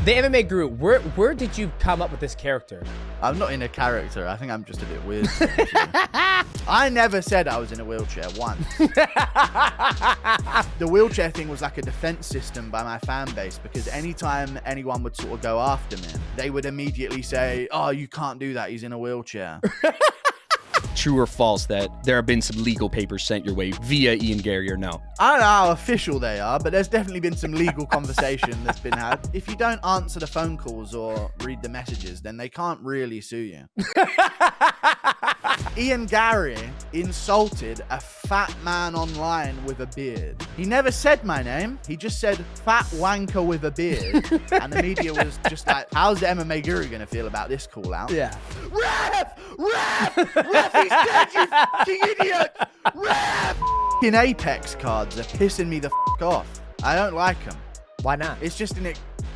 The MMA Guru, where did you come up with this character? I'm not in a character. I think I'm just a bit weird. I never said I was in a wheelchair once. The wheelchair thing was like a defense system by my fan base, because anytime anyone would sort of go after me, they would immediately say, oh, you can't do that. He's in a wheelchair. True or false that there have been some legal papers sent your way via Ian Garry or no? I don't know how official they are, but there's definitely been some legal conversation that's been had. If you don't answer the phone calls or read the messages, then they can't really sue you. Ian Garry insulted a fat man online with a beard. He never said my name. He just said fat wanker with a beard. And the media was just like, how's the MMA Guru going to feel about this call out? Yeah. Ref! Ref! Ref, he's dead, you fucking idiot! Ref! Fucking Apex cards are pissing me the fuck off. I don't like them. Why not? It's just an...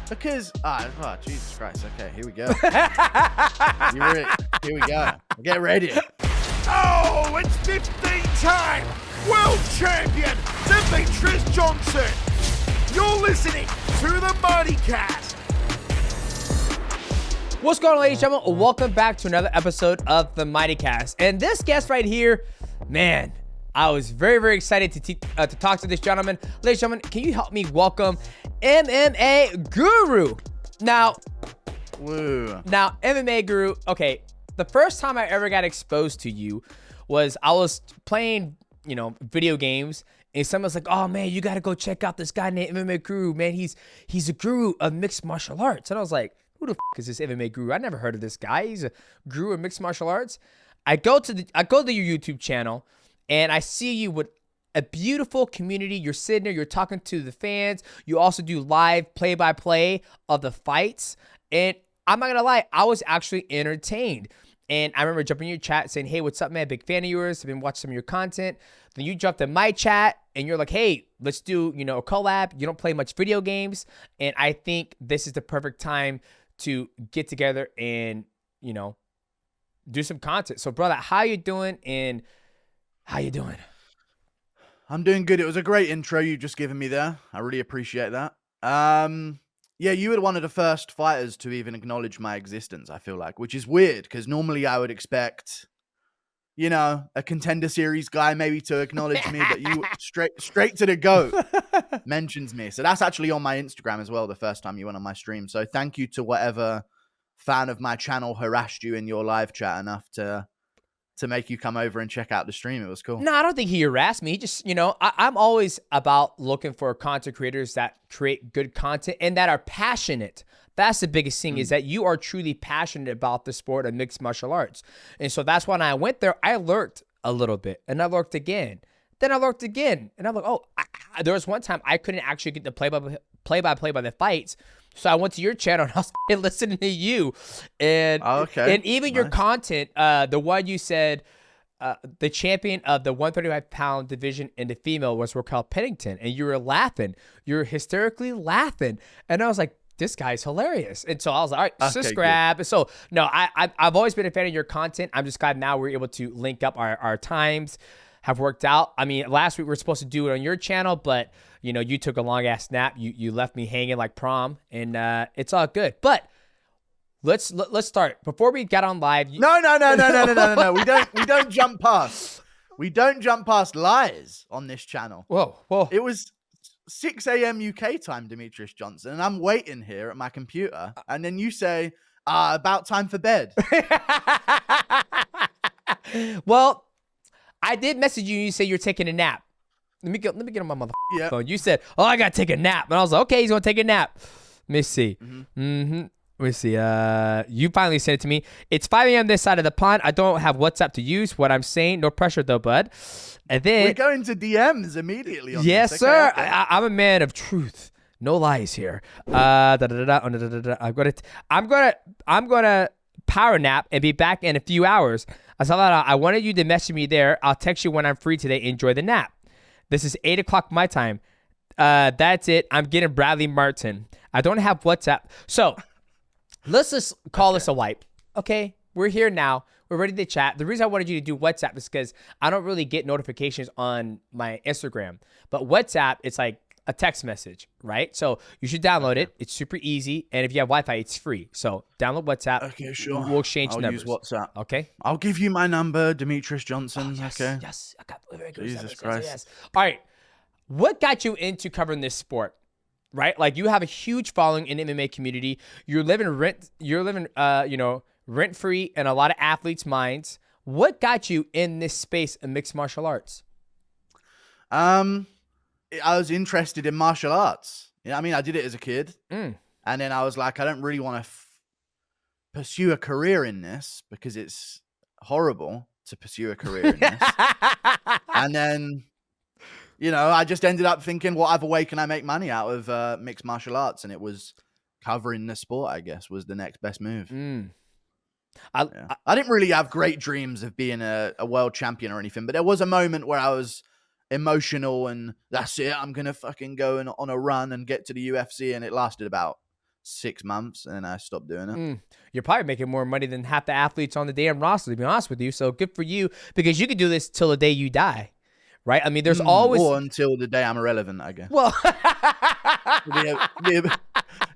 Because... Oh, Jesus Christ. Okay, here we go. Here we go. Get ready. Oh, it's 15-time world champion Demetrious Johnson. You're listening to the MightyCast. What's going on, ladies and gentlemen? Welcome back to another episode of the MightyCast. And this guest right here, man, I was very, very excited to talk to this gentleman. Ladies and gentlemen, can you help me welcome MMA Guru? Now, MMA Guru, okay, the first time I ever got exposed to you was I was playing, video games, and someone's like, oh man, you gotta go check out this guy named MMA Guru, man. He's a guru of mixed martial arts. And I was like, who the f is this MMA Guru? I never heard of this guy. He's a guru of mixed martial arts. I go to your YouTube channel, and I see you with a beautiful community. You're sitting there, you're talking to the fans. You also do live play-by-play of the fights. And I'm not gonna lie, I was actually entertained. And I remember jumping in your chat saying, hey, what's up, man? Big fan of yours. I've been watching some of your content. Then you jumped in my chat and you're like, hey, let's do, a collab. You don't play much video games. And I think this is the perfect time to get together and, do some content. So, brother, how you doing? And how you doing? I'm doing good. It was a great intro you just given me there. I really appreciate that. Yeah, you were one of the first fighters to even acknowledge my existence, I feel like, which is weird because normally I would expect, a contender series guy maybe to acknowledge me, but you straight to the GOAT mentions me. So that's actually on my Instagram as well, the first time you went on my stream. So thank you to whatever fan of my channel harassed you in your live chat enough to make you come over and check out the stream. It was cool. No, I don't think he harassed me. He just, I'm always about looking for content creators that create good content and that are passionate. That's the biggest thing is that you are truly passionate about the sport of mixed martial arts. And so that's when I went there, I lurked a little bit and I lurked again. Then I lurked again. And I'm like, there was one time I couldn't actually get the play-by-play by the fights. So I went to your channel and I was listening to you. And, and even your content, the one you said, the champion of the 135-pound division in the female was Raquel Pennington. And you were laughing. You were hysterically laughing. And I was like, this guy's hilarious. And so I was like, all right, subscribe. Good. So, no, I've always been a fan of your content. I'm just glad now we're able to link up our times. Have worked out. I mean, last week we were supposed to do it on your channel, but you took a long ass nap. You left me hanging like prom, and it's all good. But let's start before we get on live. No. We don't jump past. We don't jump past lies on this channel. Whoa. It was 6 a.m. UK time, Demetrious Johnson, and I'm waiting here at my computer, and then you say, about time for bed. Well, I did message you and you said you're taking a nap. Let me get on my motherfucking phone. You said, I got to take a nap. And I was like, okay, he's going to take a nap. Let me see. Let me see. You finally said it to me. It's 5 a.m. this side of the pond. I don't have WhatsApp to use. What I'm saying, no pressure though, bud. And then we're going to DMs immediately. On yes, this. sir. Okay. I'm a man of truth. No lies here. I'm gonna power nap and be back in a few hours. I saw that I wanted you to message me there. I'll text you when I'm free today. Enjoy the nap. This is 8 o'clock my time. That's it. I'm getting Bradley Martin. I don't have WhatsApp. So let's just call this a wipe. Okay, we're here now. We're ready to chat. The reason I wanted you to do WhatsApp is because I don't really get notifications on my Instagram. But WhatsApp, it's like a text message, right? So you should download it. It's super easy. And if you have Wi-Fi, it's free. So download WhatsApp. Okay, sure. We'll exchange I'll numbers. use WhatsApp. Okay. I'll give you my number, Demetrious Johnson. Yes, okay. yes. I got very good Jesus numbers. Christ. Yes. All right. What got you into covering this sport? Right? Like you have a huge following in the MMA community. You're living rent free in a lot of athletes' minds. What got you in this space of mixed martial arts? I was interested in martial arts. Yeah, I mean, I did it as a kid, and then I was like, I don't really want to pursue a career in this because it's horrible to pursue a career in this. And then, I just ended up thinking, what other way can I make money out of mixed martial arts? And it was covering the sport, I guess, was the next best move. I didn't really have great dreams of being a world champion or anything, but there was a moment where I was emotional and that's it. I'm going to fucking go on a run and get to the UFC. And it lasted about 6 months and then I stopped doing it. You're probably making more money than half the athletes on the damn roster, to be honest with you. So good for you, because you could do this till the day you die. Right? I mean, there's always... Or until the day I'm irrelevant, I guess. Well...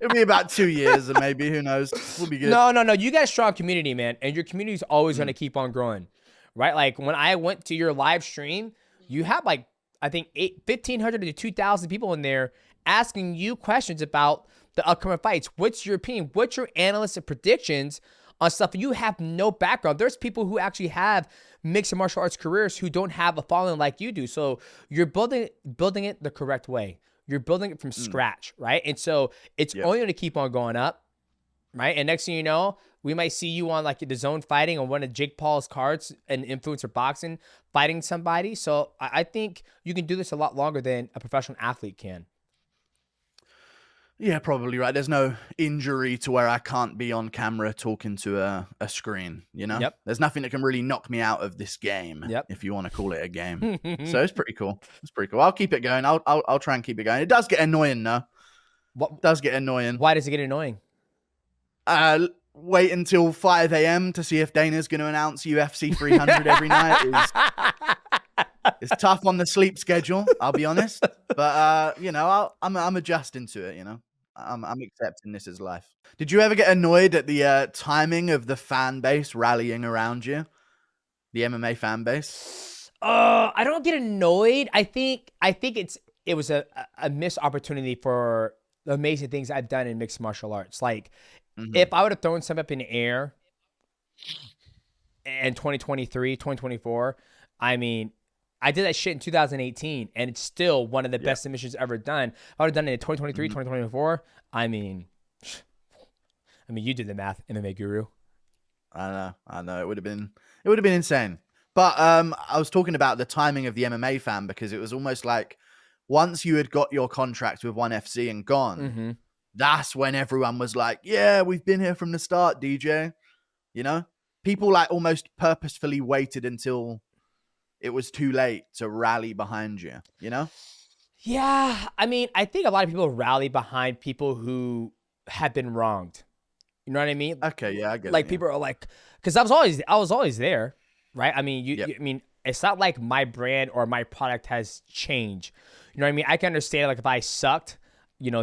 It'll be about 2 years, and maybe, who knows? We'll be good. No. You got a strong community, man. And your community is always going to keep on growing. Right? Like, when I went to your live stream, you had, like, I think 1,500 to 2,000 people in there asking you questions about the upcoming fights. What's your opinion? What's your analysis and predictions on stuff? You have no background. There's people who actually have mixed martial arts careers who don't have a following like you do. So you're building it the correct way. You're building it from scratch, right? And so it's only going to keep on going up, right? And next thing you know, we might see you on like the Zone fighting on one of Jake Paul's cards and Influencer Boxing fighting somebody. So I think you can do this a lot longer than a professional athlete can. Yeah, probably right. There's no injury to where I can't be on camera talking to a screen, Yep. There's nothing that can really knock me out of this game, if you want to call it a game. So it's pretty cool. I'll keep it going. I'll try and keep it going. It does get annoying, though. What does get annoying? Why does it get annoying? Wait until 5 a.m. to see if Dana's going to announce UFC 300 every night. It's tough on the sleep schedule, I'll be honest. But, I'm adjusting to it, I'm accepting this as life. Did you ever get annoyed at the timing of the fan base rallying around you? The MMA fan base? I don't get annoyed. I think it was a missed opportunity for the amazing things I've done in mixed martial arts. Like, if I would have thrown some up in the air in 2023, 2024, I mean, I did that shit in 2018, and it's still one of the best submissions ever done. If I would have done it in 2023, 2024, I mean, you did the math, MMA Guru. I know. It would have been insane. But I was talking about the timing of the MMA fan, because it was almost like once you had got your contract with ONE FC and gone, that's when everyone was like, yeah, we've been here from the start, DJ. People like almost purposefully waited until it was too late to rally behind you, Yeah. I mean, I think a lot of people rally behind people who have been wronged. You know what I mean? Okay, yeah, I get it. Like, people are like, because I was always there, right? I mean, it's not like my brand or my product has changed. You know what I mean? I can understand, like, if I sucked,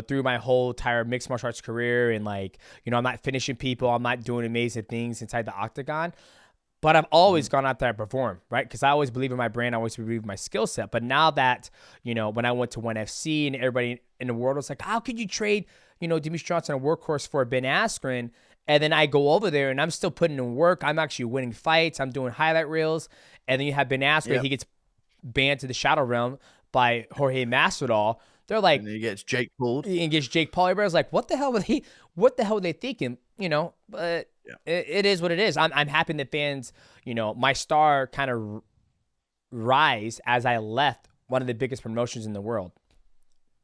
through my whole entire mixed martial arts career and, like, I'm not finishing people, I'm not doing amazing things inside the octagon. But I've always gone out there and performed, right? Because I always believe in my brand. I always believe in my skill set. But now that, when I went to ONE FC and everybody in the world was like, how could you trade, Demetrious Johnson, a workhorse, for Ben Askren? And then I go over there and I'm still putting in work. I'm actually winning fights. I'm doing highlight reels. And then you have Ben Askren. He gets banned to the Shadow Realm by Jorge Masvidal. They're like, and then he gets Jake Paul. He gets Jake Paul. Everybody's like, what the hell were they thinking? But it is what it is. I'm happy that fans, my star kind of rise as I left one of the biggest promotions in the world.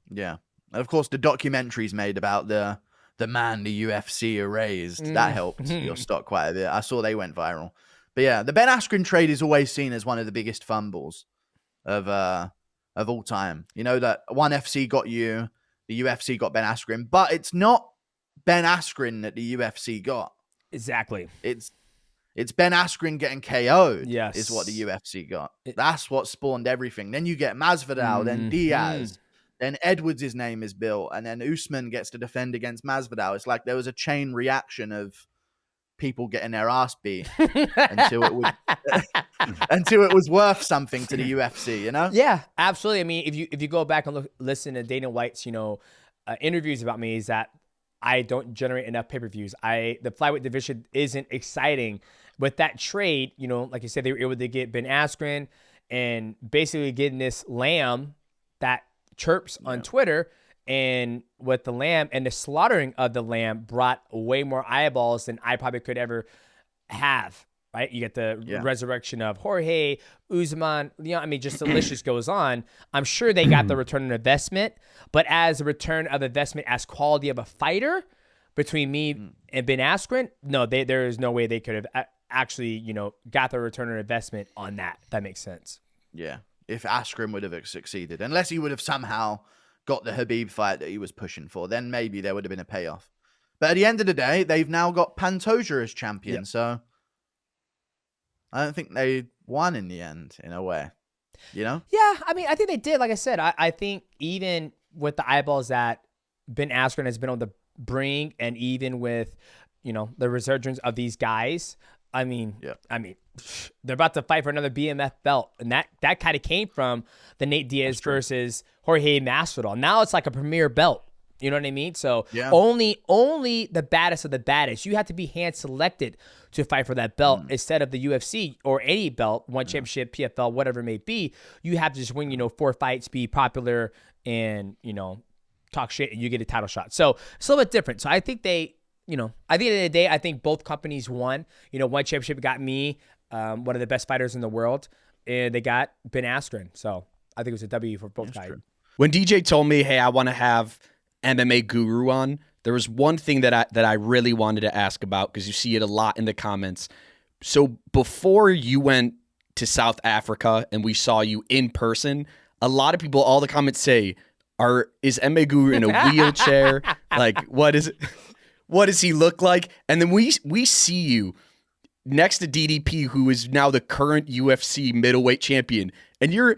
Yeah. And of course, the documentaries made about the man the UFC erased, that helped your stock quite a bit. I saw they went viral. But yeah, the Ben Askren trade is always seen as one of the biggest fumbles of all time. That ONE FC got you, the UFC got Ben Askren, but it's not Ben Askren that the UFC got. Exactly. It's Ben Askren getting KO'd. Yes. Is what the UFC got. That's what spawned everything. Then you get Masvidal, then Diaz, Then Edwards' name is built, and then Usman gets to defend against Masvidal. It's like there was a chain reaction of people getting their ass beat until it was until it was worth something to the UFC, you know? Yeah, absolutely. I mean, if you go back and listen to Dana White's, interviews about me, is that I don't generate enough pay-per-views. The flyweight division isn't exciting. With that trade, like you said, they were able to get Ben Askren and basically getting this lamb that chirps on Twitter. And with the lamb and the slaughtering of the lamb brought way more eyeballs than I probably could ever have, right? You get the resurrection of Jorge, Usman, just the list just goes on. I'm sure they got the return on investment, but as a return of investment as quality of a fighter between me and Ben Askren, no, there is no way they could have actually, got the return on investment on that. If that makes sense. Yeah. If Askren would have succeeded, unless he would have somehow got the Khabib fight that he was pushing for, then maybe there would have been a payoff. But at the end of the day, they've now got Pantoja as champion, so I don't think they won in the end, in a way. Yeah, I think they did. Like I said, I think even with the eyeballs that Ben Askren has been able to bring, and even with, the resurgence of these guys, they're about to fight for another BMF belt. And that kind of came from the Nate Diaz versus Jorge Masvidal. Now it's like a premier belt. You know what I mean? So only the baddest of the baddest. You have to be hand selected to fight for that belt instead of the UFC or any belt, one championship, PFL, whatever it may be. You have to just win, 4 fights, be popular, and, talk shit, and you get a title shot. So it's a little bit different. So I think at the end of the day, I think both companies won. One championship got me, one of the best fighters in the world, and they got Ben Askren. So I think it was a W for both guys. When DJ told me, hey, I want to have MMA Guru on, there was one thing that I really wanted to ask about, because you see it a lot in the comments. So before you went to South Africa and we saw you in person, a lot of people, all the comments say, is MMA Guru in a wheelchair? Like, what is it? What does he look like? And then we see you next to DDP, who is now the current UFC middleweight champion. And you're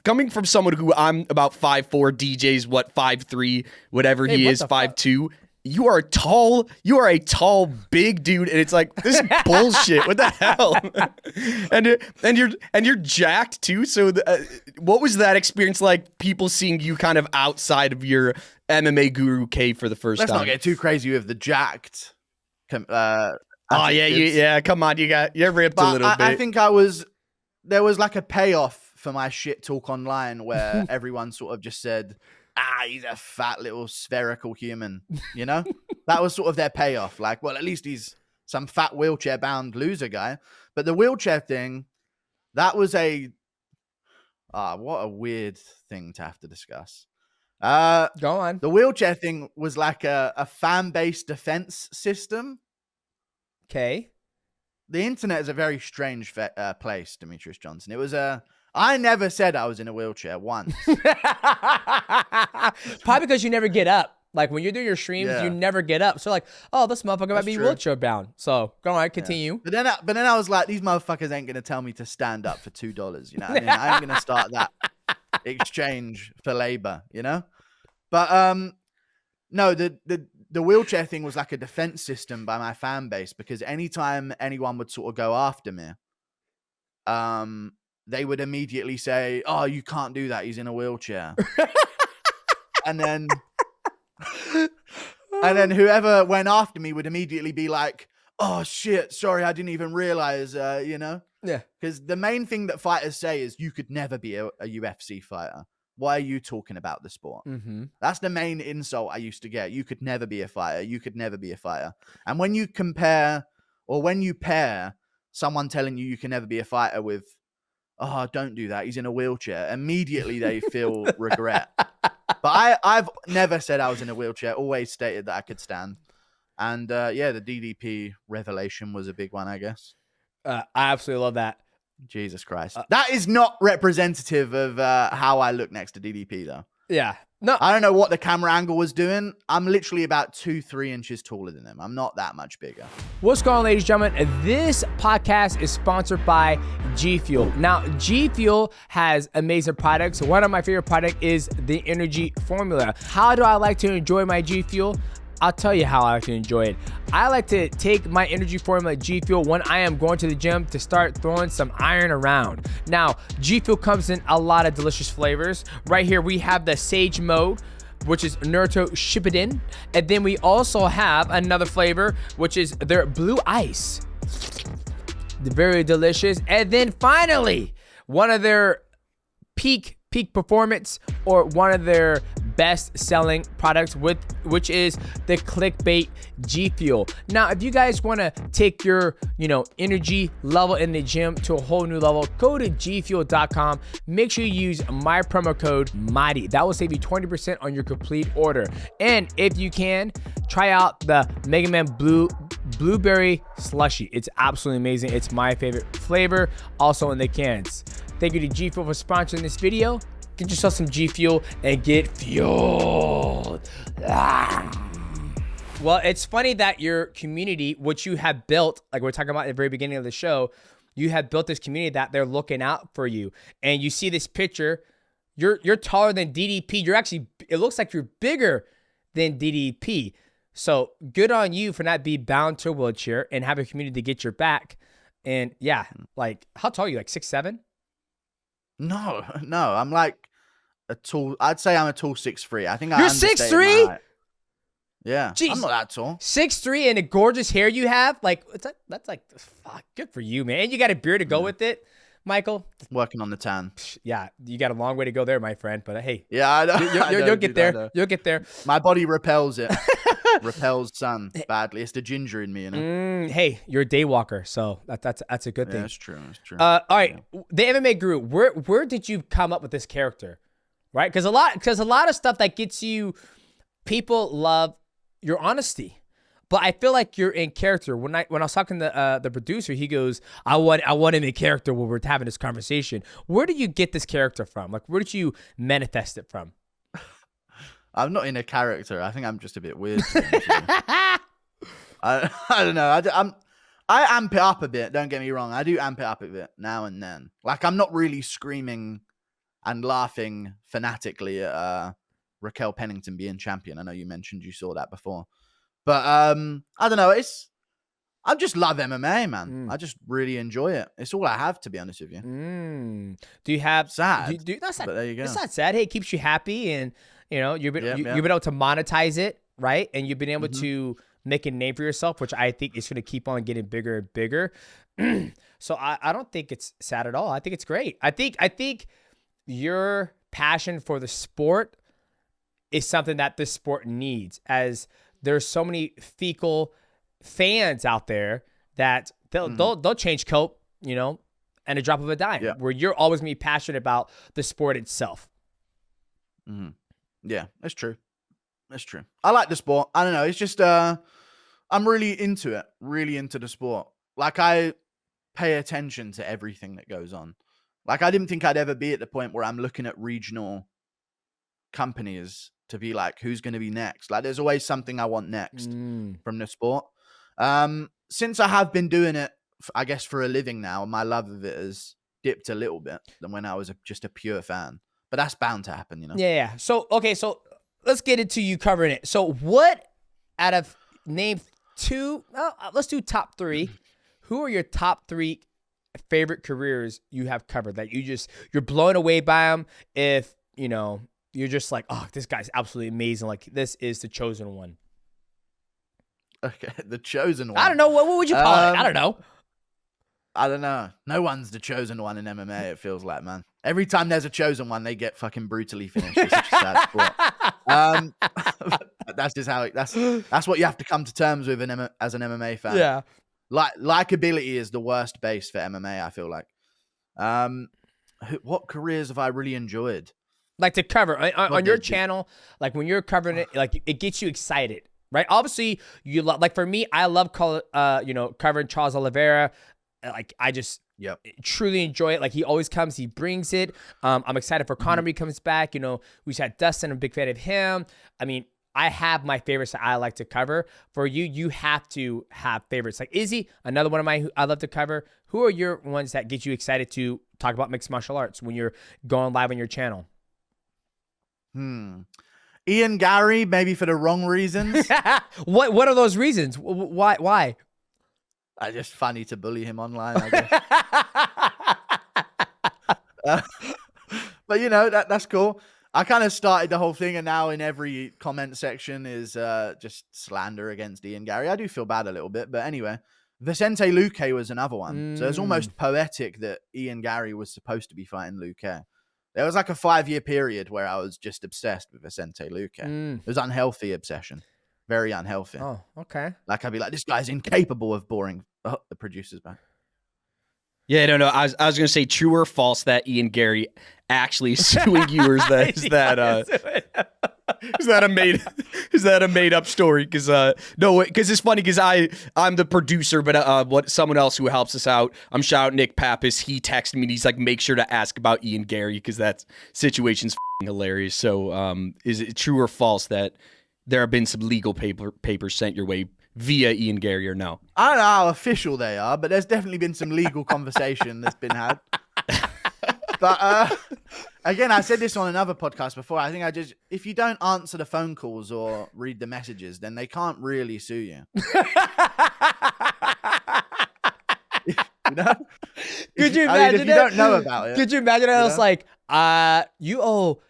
coming from someone who I'm about 5'4", DJ's 5'3", whatever he is, 5'2". You are a tall, big dude, and it's like, this is bullshit. What the hell? and you're jacked too. So what was that experience like? People seeing you kind of outside of your MMA Guru cave for the first time. Let's not get too crazy with the jacked. Come on, you're ripped a little bit. I think there was like a payoff for my shit talk online where everyone sort of just said, he's a fat little spherical human, That was sort of their payoff. Like, well, at least he's some fat wheelchair-bound loser guy. But the wheelchair thing, that was what a weird thing to have to discuss. Go on. The wheelchair thing was like a fan-based defense system. Okay. The internet is a very strange place, Demetrious Johnson. It was I never said I was in a wheelchair once. Probably because you never get up. Like when you're doing your streams, you never get up. So like, oh, this motherfucker might be wheelchair bound. So go on, continue. Yeah. But then I was like, these motherfuckers ain't gonna tell me to stand up for $2. You know what I mean? I ain't gonna start that exchange for labor. But no, the wheelchair thing was like a defense system by my fan base, because anytime anyone would sort of go after me, they would immediately say, "Oh, you can't do that. He's in a wheelchair." and then whoever went after me would immediately be like, "Oh shit, sorry, I didn't even realize." Yeah. Because the main thing that fighters say is, "You could never be a UFC fighter. Why are you talking about the sport?" Mm-hmm. That's the main insult I used to get. You could never be a fighter. You could never be a fighter. And when you compare, or when you pair someone telling you can never be a fighter with, "Oh, don't do that, he's in a wheelchair," immediately they feel regret. But I've never said I was in a wheelchair, always stated that I could stand. And the DDP revelation was a big one, I guess. I absolutely love that. Jesus Christ. That is not representative of how I look next to DDP, though. Yeah. No. I don't know what the camera angle was doing. I'm literally about 2-3 inches taller than him. I'm not that much bigger. What's going on, ladies and gentlemen? This podcast is sponsored by GFUEL. Now, GFUEL has amazing products. One of my favorite products is the energy formula. How do I like to enjoy my GFUEL? I'll tell you how I like to enjoy it. I like to take my energy formula GFUEL when I am going to the gym to start throwing some iron around. Now, GFUEL comes in a lot of delicious flavors. Right here, we have the Sage Mode, which is Naruto Shippuden. And then we also have another flavor, which is their Blue Ice. Very delicious. And then finally, one of their peak performance, or one of their best selling products, which is the Clickbait GFUEL. Now, if you guys want to take your energy level in the gym to a whole new level, go to gfuel.com. Make sure you use my promo code MIGHTY. That will save you 20% on your complete order. And if you can, try out the Mega Man Blueberry Slushy. It's absolutely amazing. It's my favorite flavor, also in the cans. Thank you to GFUEL for sponsoring this video. Get yourself some GFUEL and get fueled. Well, it's funny that your community, which you have built, like we were talking about at the very beginning of the show, you have built this community that they're looking out for you. And you see this picture, you're taller than DDP. You're actually, it looks like you're bigger than DDP. So good on you for not being bound to a wheelchair and have a community to get your back. And yeah, like, how tall are you? Like 6'7"? No, I'm like I'd say I'm a tall 6'3". I think You're 6'3"? Yeah. Jeez. I'm not that tall. 6'3" and the gorgeous hair you have, like that's like, fuck, good for you, man. And you got a beard to go with it, Michael. Working on the tan. Yeah, you got a long way to go there, my friend. But hey, yeah, I know. You'll get there. You'll get there. My body repels it. Repels sun badly. It's the ginger in me, Hey, you're a day walker, so that's a good thing. That's true. That's true. All right, the MMA Guru. Where did you come up with this character? Right, because a lot of stuff that gets you, people love your honesty, but I feel like you're in character. When I was talking to the producer, he goes, I want him in character when we're having this conversation. Where do you get this character from? Like, where did you manifest it from? I'm not in a character. I think I'm just a bit weird. I don't know. I amp it up a bit. Don't get me wrong. I do amp it up a bit now and then. Like, I'm not really screaming and laughing fanatically at Raquel Pennington being champion. I know you mentioned you saw that before, but I don't know. I just love MMA, man. I just really enjoy it. It's all I have, to be honest with you. Do you have sad? That's not, but there you go. It's not sad. Hey, it keeps you happy, and you've been able to monetize it, right? And you've been able to make a name for yourself, which I think is going to keep on getting bigger and bigger. So I don't think it's sad at all. I think it's great. I think your passion for the sport is something that this sport needs, as there's so many fecal fans out there that they'll change coat, and a drop of a dime, where you're always going to be passionate about the sport itself. Yeah, that's true. That's true. I like the sport. I don't know. It's just, I'm really into it, really into the sport. Like, I pay attention to everything that goes on. Like, I didn't think I'd ever be at the point where I'm looking at regional companies to be like, who's going to be next? Like, there's always something I want next from the sport. Since I have been doing it, I guess, for a living now, my love of it has dipped a little bit than when I was just a pure fan. But that's bound to happen, Yeah. So, okay, so let's get into you covering it. So what, out of name two, let's do top three. Who are your top three favorite careers you have covered that you're blown away by them? If, you're just like, oh, this guy's absolutely amazing. Like, this is the chosen one. Okay, the chosen one. I don't know. What would you call it? I don't know. I don't know. No one's the chosen one in MMA, it feels like, man. Every time there's a chosen one, they get fucking brutally finished. It's such a sad sport. That's just how that's what you have to come to terms with as an MMA fan. Yeah. Likeability is the worst base for MMA, I feel like. What careers have I really enjoyed? Like, to cover on your channel, like when you're covering it, like it gets you excited, right? Obviously, you love, like for me, I love covering Charles Oliveira. Like, Yep. Truly enjoy it. Like, he always comes, he brings it. I'm excited for Conor when he comes back. You know, we just had Dustin. I'm a big fan of him. I mean, I have my favorites that I like to cover. For you, you have to have favorites. Like Izzy, another one of mine who I love to cover. Who are your ones that get you excited to talk about mixed martial arts when you're going live on your channel? Ian Garry, maybe for the wrong reasons. What are those reasons? Why? Just funny to bully him online, I guess. But you know, that's cool. I kind of started the whole thing, and now in every comment section is just slander against Ian Garry. I do feel bad a little bit, but anyway, Vicente Luque was another one. So it's almost poetic that Ian Garry was supposed to be fighting Luque. There was like a 5-year period where I was just obsessed with Vicente Luque. It was unhealthy obsession. Very unhealthy. Oh, okay. Like, I'd be like, this guy's incapable of boring. Oh, the producer's back. Yeah, no. I was going to say, true or false that Ian Garry actually is suing you, or is that a made up story? Because no, because it's funny because I'm the producer, but someone else who helps us out, I'm shouting Nick Pappas. He texted me and he's like, make sure to ask about Ian Garry because that situation's hilarious. So is it true or false that there have been some legal papers sent your way via Ian Garry, or no? I don't know how official they are, but there's definitely been some legal conversation that's been had. But again, I said this on another podcast before. I think if you don't answer the phone calls or read the messages, then they can't really sue you. You know? Could you imagine if you don't know about it? Could you imagine? I was like, you owe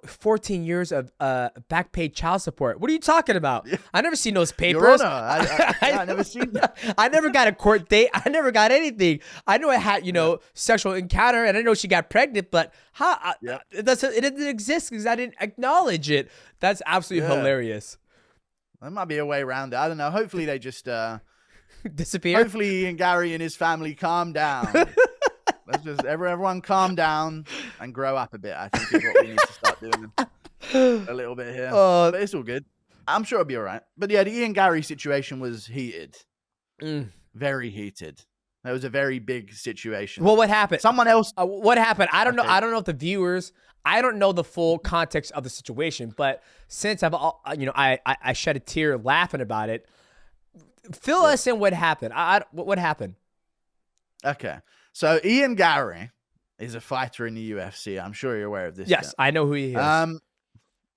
14 years of back paid child support. What are you talking about? I never seen those papers. Your Honor, I never seen that. I never got a court date. I never got anything. I know I had, sexual encounter, and I know she got pregnant, but how? It didn't exist because I didn't acknowledge it. That's absolutely hilarious. There might be a way around it. I don't know. Hopefully they just disappear. Hopefully Ian Garry and his family calm down. Let's just everyone calm down and grow up a bit. I think is what we need to start doing a little bit here. But it's all good. I'm sure it'll be all right. But yeah, the Ian Garry situation was heated. Very heated. That was a very big situation. Well, what happened? Someone else. What happened? I don't know. I don't know if the viewers. I don't know the full context of the situation. But since I shed a tear laughing about it. Fill us in. What happened? What happened? Okay. So Ian Garry is a fighter in the UFC. I'm sure you're aware of this. Yes, I know who he is.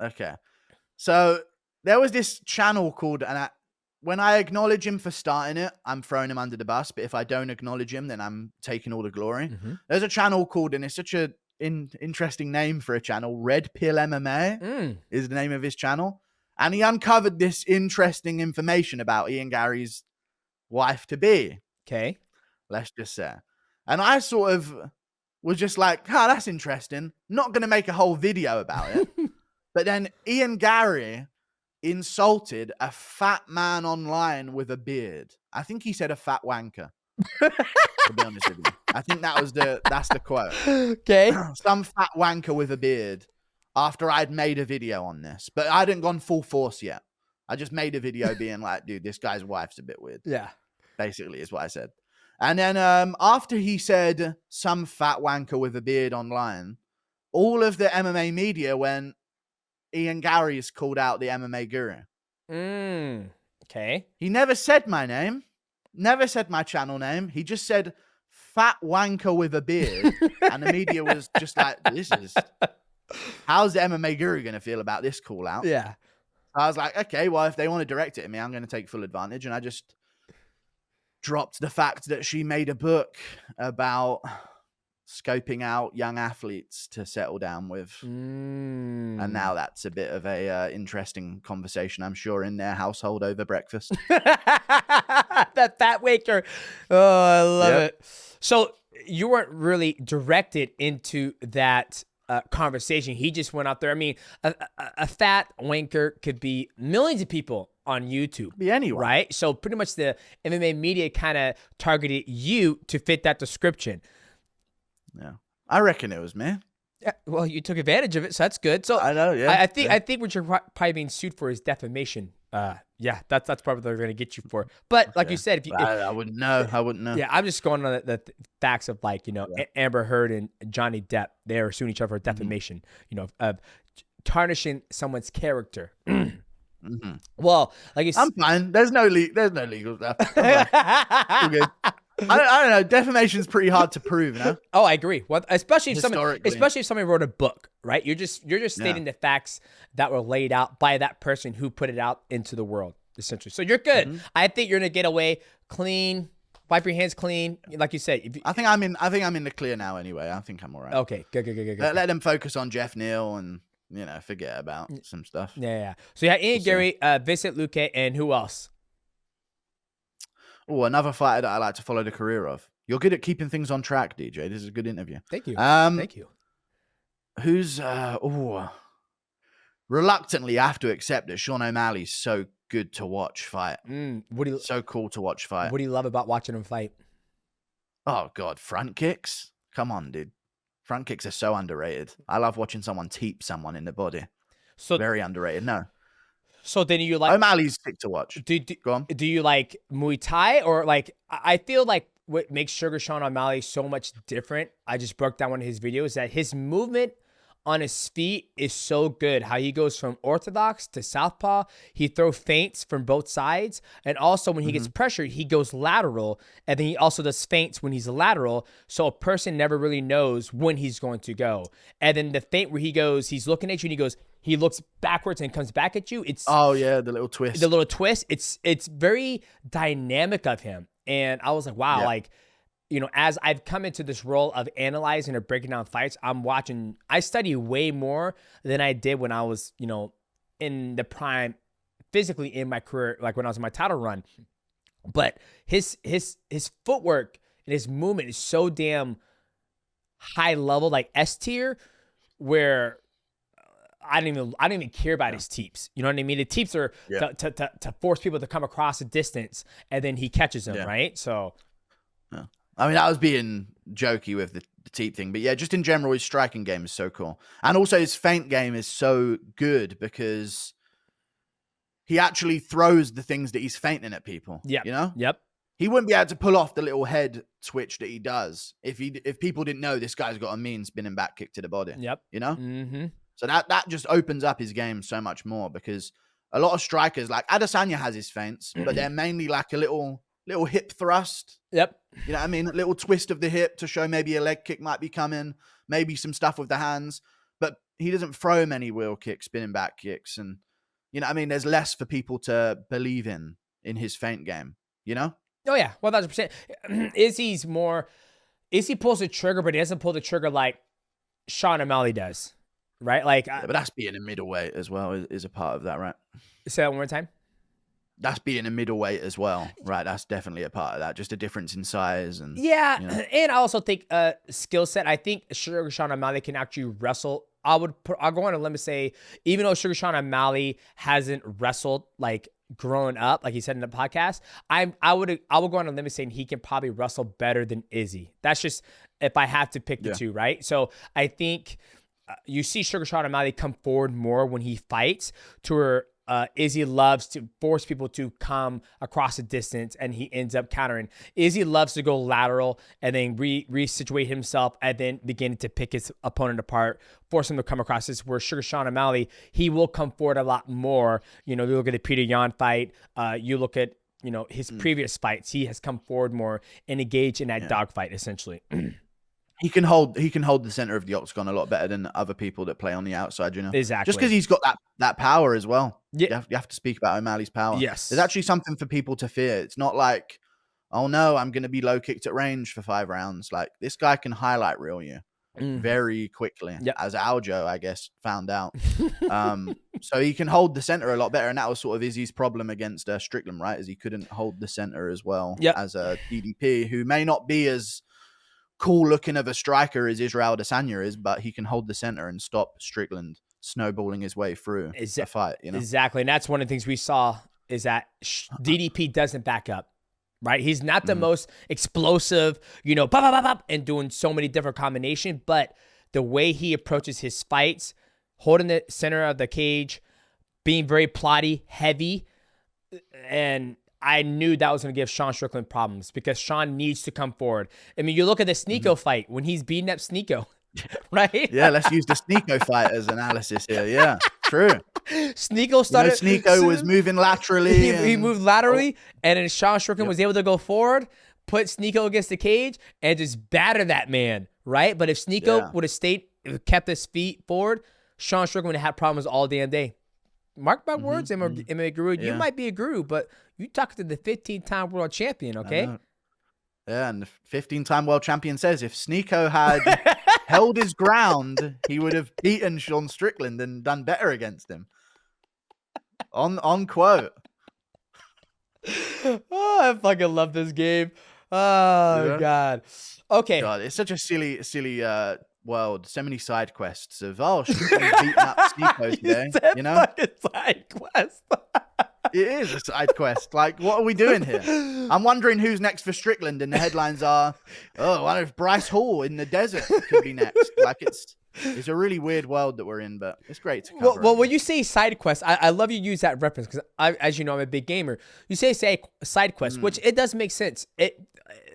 Okay. So there was this channel called, and when I acknowledge him for starting it, I'm throwing him under the bus. But if I don't acknowledge him, then I'm taking all the glory. There's a channel called, and it's such an interesting name for a channel. Red Pill MMA is the name of his channel. And he uncovered this interesting information about Ian Garry's wife-to-be. Okay. Let's just say. And I sort of was just like, that's interesting. Not going to make a whole video about it. But then Ian Garry insulted a fat man online with a beard. I think he said a fat wanker, to be honest with you. I think that's the quote. Okay. Some fat wanker with a beard after I'd made a video on this. But I hadn't gone full force yet. I just made a video being like, dude, this guy's wife's a bit weird. Yeah. Basically is what I said. And then after he said some fat wanker with a beard online, all of the MMA media went, Ian Garry's called out the MMA Guru. Okay. He never said my name, never said my channel name. He just said fat wanker with a beard. And the media was just like, how's the MMA Guru going to feel about this call out? Yeah. I was like, okay, well, if they want to direct it at me, I'm going to take full advantage. And I just dropped the fact that she made a book about scoping out young athletes to settle down with. And now that's a bit of a interesting conversation, I'm sure, in their household over breakfast. That fat waker. Oh, I love it. So you weren't really directed into that conversation. He just went out there. I mean, a fat wanker could be millions of people on YouTube. Be anyone. Right? So pretty much the MMA media kind of targeted you to fit that description. Yeah. I reckon it was me. Yeah, well, you took advantage of it, so that's good. So I know, yeah. I think what you're probably being sued for is defamation Yeah, that's probably what they're going to get you for. But like you said, if you, I wouldn't know. I wouldn't know. yeah, I'm just going on the facts of like, Amber Heard and Johnny Depp, they are suing each other for defamation, of tarnishing someone's character. Well, like you I'm fine. There's no legal stuff. I'm good. I don't know. Defamation's pretty hard to prove, no? Oh, I agree. Well, especially if Historically. somebody wrote a book, right? You're just stating the facts that were laid out by that person who put it out into the world, essentially. So you're good. I think you're gonna get away clean. Wipe your hands clean, like you said. I think I'm in the clear now. Anyway, I think I'm all right. Okay, good. Let them focus on Jeff Neal and forget about some stuff. Yeah. So you had Ian Garry, Vincent Luque, and who else? Oh, another fighter that I like to follow the career of. You're good at keeping things on track, DJ. This is a good interview. Thank you. Thank you. Who's reluctantly I have to accept that Sean O'Malley's so good to watch fight. So cool to watch fight. What do you love about watching him fight? Oh God, front kicks. Come on, dude. Front kicks are so underrated. I love watching someone teep someone in the body. So very underrated. No. So then you like O'Malley's sick to watch. Go on. Do you like Muay Thai or like? I feel like what makes Sean O'Malley so much different. I just broke down one of his videos that his movement on his feet is so good. How he goes from orthodox to southpaw. He throws feints from both sides, and also when he gets pressured, he goes lateral, and then he also does feints when he's lateral. So a person never really knows when he's going to go. And then the feint where he goes, he's looking at you, and he looks backwards and comes back at you. It's the little twist. The little twist. It's very dynamic of him. And I was like, wow, like, as I've come into this role of analyzing or breaking down fights, I study way more than I did when I was, in the prime physically in my career, like when I was in my title run. But his footwork and his movement is so damn high level, like S tier, where I don't even care about his teeps. You know what I mean? The teeps are to force people to come across a distance, and then he catches them, right? So, I mean, I was being jokey with the teep thing, but yeah, just in general, his striking game is so cool, and also his feint game is so good because he actually throws the things that he's feinting at people. Yeah, Yep. He wouldn't be able to pull off the little head switch that he does if people didn't know this guy's got a mean spinning back kick to the body. Yep. Mm-hmm. So that just opens up his game so much more because a lot of strikers, like Adesanya has his feints, but they're mainly like a little hip thrust. Yep. You know what I mean? A little twist of the hip to show maybe a leg kick might be coming, maybe some stuff with the hands, but he doesn't throw many wheel kicks, spinning back kicks. And you know what I mean? There's less for people to believe in his feint game, Oh yeah, 1,000%. Izzy pulls the trigger, but he doesn't pull the trigger like Sean O'Malley does, right? Like, but that's being a middleweight as well is a part of that, right? Say that one more time. That's being a middleweight as well, right? That's definitely a part of that. Just a difference in size and and I also think skill set. I think Sean O'Malley can actually wrestle. I'll go on a limb and say, even though Sean O'Malley hasn't wrestled like growing up, like he said in the podcast, I will go on a limb and saying he can probably wrestle better than Izzy. That's just if I have to pick the two, right? So I think you see Sean O'Malley come forward more when he fights, to where Izzy loves to force people to come across a distance, and he ends up countering. Izzy loves to go lateral and then resituate himself and then begin to pick his opponent apart, force him to come across this. Where Sean O'Malley, he will come forward a lot more. You look at the Peter Yan fight. You look at his previous fights. He has come forward more and engaged in that dogfight essentially. He can hold the center of the octagon a lot better than other people that play on the outside, Exactly. Just because he's got that power as well. Yeah. You have to speak about O'Malley's power. Yes. There's actually something for people to fear. It's not like, oh no, I'm going to be low kicked at range for 5 rounds. Like, this guy can highlight reel you very quickly, as Aljo, I guess, found out. So he can hold the center a lot better. And that was sort of Izzy's problem against Strickland, right? Is he couldn't hold the center as well as a DDP, who may not be as cool looking of a striker as Israel Adesanya is, but he can hold the center and stop Strickland snowballing his way through the fight. Exactly. And that's one of the things we saw is that DDP doesn't back up, right? He's not the most explosive, pop, pop, pop, pop, and doing so many different combinations, but the way he approaches his fights, holding the center of the cage, being very plotty, heavy, And I knew that was going to give Sean Strickland problems because Sean needs to come forward. I mean, you look at the Sneako fight when he's beating up Sneako, right? Yeah, let's use the Sneako fight as analysis here. Yeah, true. Sneako started. Sneako was moving laterally. He moved laterally, and then Sean Strickland was able to go forward, put Sneako against the cage, and just batter that man, right? But if Sneako would have kept his feet forward, Sean Strickland would have had problems all damn day. Mark my words, MMA Guru. You might be a guru, but you talking to the 15-time world champion, okay? Yeah, and the 15-time world champion says if Sneako had held his ground, he would have beaten Sean Strickland and done better against him. On quote. Oh, I fucking love this game. Oh, God. Okay. God, it's such a silly world. So many side quests of, Strickland beating up Sneako today. You know? Fucking side quest. It is a side quest. Like, what are we doing here? I'm wondering who's next for Strickland, and the headlines are, I wonder if Bryce Hall in the desert could be next. Like, it's a really weird world that we're in, but it's great to cover. Well, when you say side quest, I love you use that reference because, as you know, I'm a big gamer. You say side quest, which it does make sense.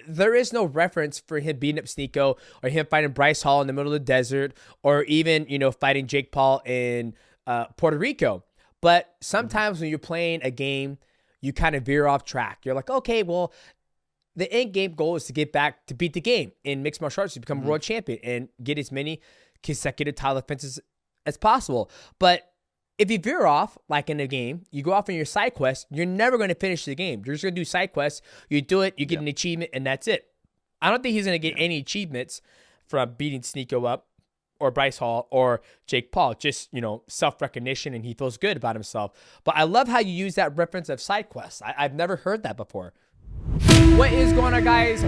There is no reference for him beating up Sneako or him fighting Bryce Hall in the middle of the desert or even, fighting Jake Paul in Puerto Rico. But sometimes when you're playing a game, you kind of veer off track. You're like, okay, well, the end game goal is to get back to beat the game in mixed martial arts to become world champion and get as many consecutive title defenses as possible. But if you veer off, like in a game, you go off on your side quest, you're never going to finish the game. You're just going to do side quests. You do it, you get an achievement, and that's it. I don't think he's going to get any achievements from beating Sneako up or Bryce Hall or Jake Paul. Just, self-recognition, and he feels good about himself. But I love how you use that reference of side quests. I've never heard that before. What is going on, guys?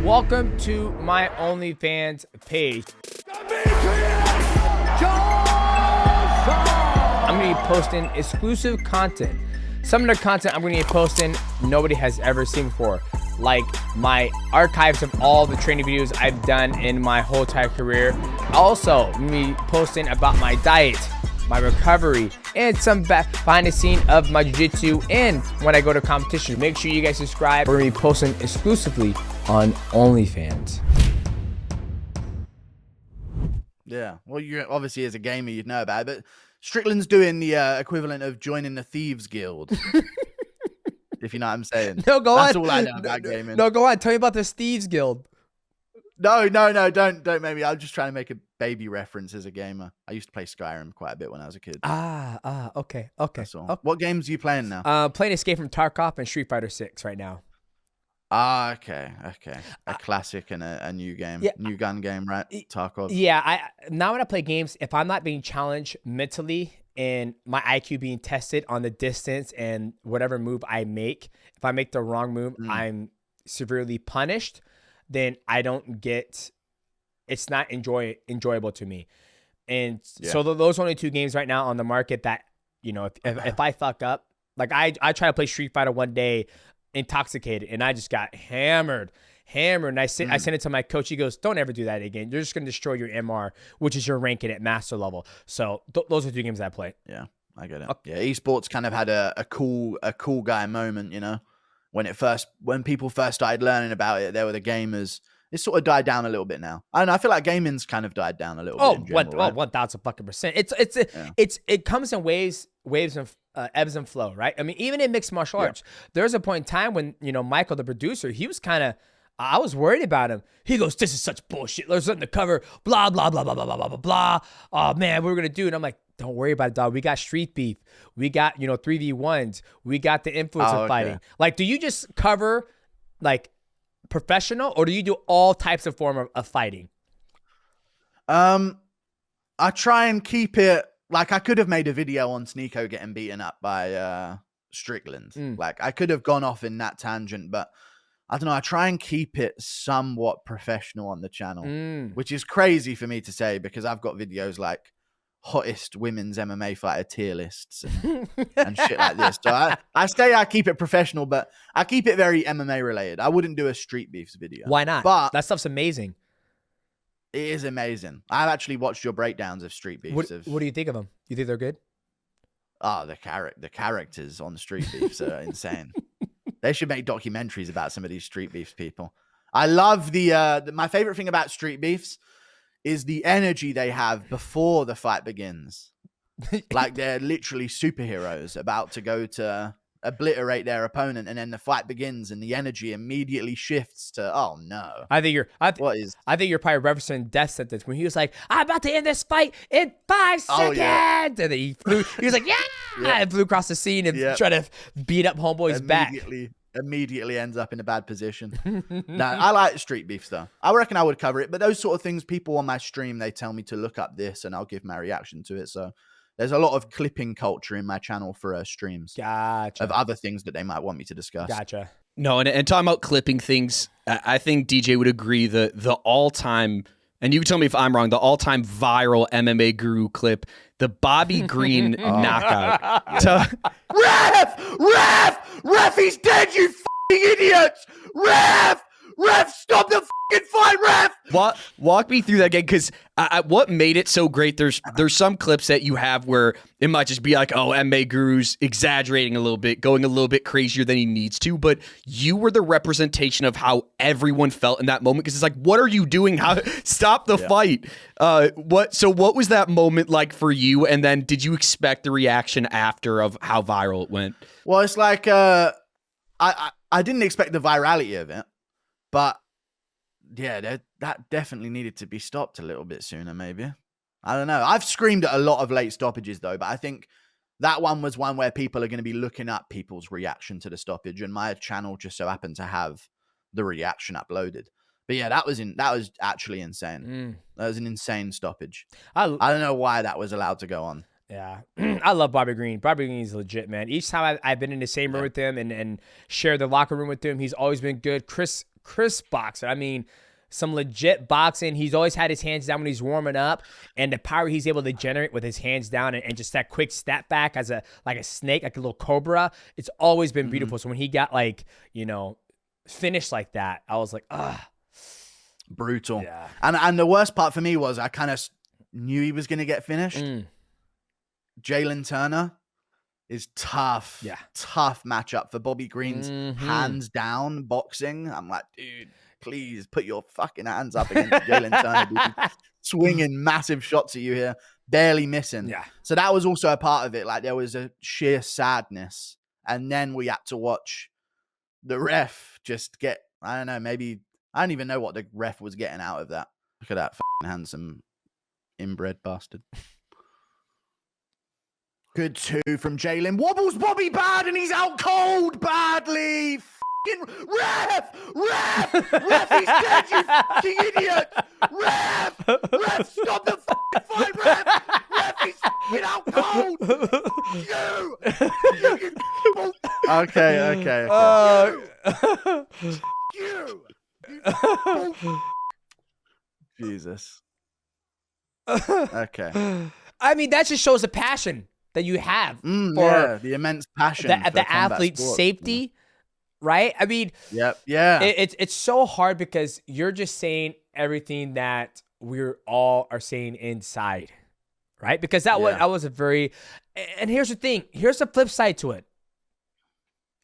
Welcome to my OnlyFans page. I'm going to be posting exclusive content. Some of the content I'm going to be posting nobody has ever seen before. Like my archives of all the training videos I've done in my whole entire career. Also, I'm going to be posting about my diet, my recovery, and some behind the scene of my jiu-jitsu and when I go to competition. Make sure you guys subscribe. We're going to be posting exclusively on OnlyFans. Yeah, well, you obviously as a gamer you'd know about it, but Strickland's doing the equivalent of joining the Thieves Guild. If you know what I'm saying. No, go on. That's all I know about gaming. No, go on. Tell me about the Thieves Guild. No, don't make me. I'm just trying to make a baby reference as a gamer. I used to play Skyrim quite a bit when I was a kid. Okay. That's all. What games are you playing now? Playing Escape from Tarkov and Street Fighter 6 right now. Okay. A classic and a new game. Yeah. New gun game, right? Tarkov. Yeah, now when I play games, if I'm not being challenged mentally and my IQ being tested on the distance and whatever move I make, if I make the wrong move, I'm severely punished, then I don't get, it's not enjoyable to me. And so those are only two games right now on the market that, if I fuck up, like I try to play Street Fighter one day intoxicated and I just got hammered. And I sent it to my coach. He goes, don't ever do that again. You're just going to destroy your MR, which is your ranking at master level. So those are two games I play. Yeah, I get it. Yeah, esports kind of had a cool guy moment, when people first started learning about it, there were the gamers. It sort of died down a little bit now. I don't know. I feel like gaming's kind of died down a little bit in general, right? 1,000%. It comes in waves of ebbs and flow, right? I mean, even in mixed martial arts, there's a point in time when, Michael, the producer, he was kind of, I was worried about him. He goes, this is such bullshit. There's nothing to cover. Blah, blah, blah, blah, blah, blah, blah, blah, blah. Oh, man, what we're going to do? And I'm like, don't worry about it, dog. We got street beef. We got, 3v1s. We got the influence of fighting. Like, do you just cover, like, professional, or do you do all types of form of fighting? I try and keep it, like, I could have made a video on Sneako getting beaten up by Strickland. Like, I could have gone off in that tangent, but I don't know. I try and keep it somewhat professional on the channel, which is crazy for me to say because I've got videos like hottest women's MMA fighter tier lists and shit like this. So I say I keep it professional, but I keep it very MMA related. I wouldn't do a street beefs video. Why not? But that stuff's amazing. It is amazing. I've actually watched your breakdowns of street beefs. What do you think of them? You think they're good? Oh, the characters on Street Beefs are insane. They should make documentaries about some of these Street Beefs people. I love my favorite thing about Street Beefs is the energy they have before the fight begins. Like they're literally superheroes about to go to obliterate their opponent, and then the fight begins and the energy immediately shifts to, oh no. I think you're probably referencing Death Sentence when he was like, I'm about to end this fight in 5 seconds. Oh, yeah. And then he was like, and flew across the scene and tried to beat up Homeboy's back. Immediately ends up in a bad position. No, I like Street Beefs though. I reckon I would cover it, but those sort of things, people on my stream, they tell me to look up this and I'll give my reaction to it. So there's a lot of clipping culture in my channel for streams. Gotcha. Of other things that they might want me to discuss. Gotcha. No, and talking about clipping things, I think DJ would agree the all-time, and you can tell me if I'm wrong, the all-time viral MMA Guru clip, the Bobby Green knockout. Ref, he's dead, you f***ing idiots! Ref, stop the f***ing fight, ref! Walk me through that again, because what made it so great, there's some clips that you have where it might just be like, oh, MMA Guru's exaggerating a little bit, going a little bit crazier than he needs to, but you were the representation of how everyone felt in that moment, because it's like, what are you doing? Stop the fight. What was that moment like for you, and then did you expect the reaction after of how viral it went? Well, it's like, I didn't expect the virality of it, but yeah, that definitely needed to be stopped a little bit sooner, maybe. I don't know. I've screamed at a lot of late stoppages, though, but I think that one was one where people are going to be looking up people's reaction to the stoppage, and my channel just so happened to have the reaction uploaded. But yeah, that was actually insane. That was an insane stoppage. I don't know why that was allowed to go on. Yeah, I love Bobby Green. Bobby Green is legit, man. Each time I've been in the same room with him and shared the locker room with him, he's always been good. Chris boxer. I mean, some legit boxing. He's always had his hands down when he's warming up, and the power he's able to generate with his hands down and just that quick snap back as a snake, like a little cobra. It's always been beautiful. So when he got finished like that, I was like, brutal. Yeah. And the worst part for me was I kind of knew he was going to get finished. Jalen Turner is tough. Yeah. Tough matchup for Bobby Green's hands down boxing. I'm like, dude, please put your fucking hands up against Jalen Turner. Dude. Swinging massive shots at you here, barely missing. Yeah. So that was also a part of it. Like there was a sheer sadness. And then we had to watch the ref just get, I don't know, maybe, I don't even know what the ref was getting out of that. Look at that fucking handsome inbred bastard. Good two from Jalen. Wobbles Bobby bad and he's out cold badly. Fucking ref, he's dead, you fucking idiot. Ref, stop the fucking fight, ref, he's fucking out cold. You. Okay. You. Jesus. Okay. I mean, that just shows the passion that you have for the immense passion the athlete's sports, safety, right? I mean, it's so hard because you're just saying everything that we're all are saying inside, right? Because that was a very, and here's the thing, here's the flip side to it.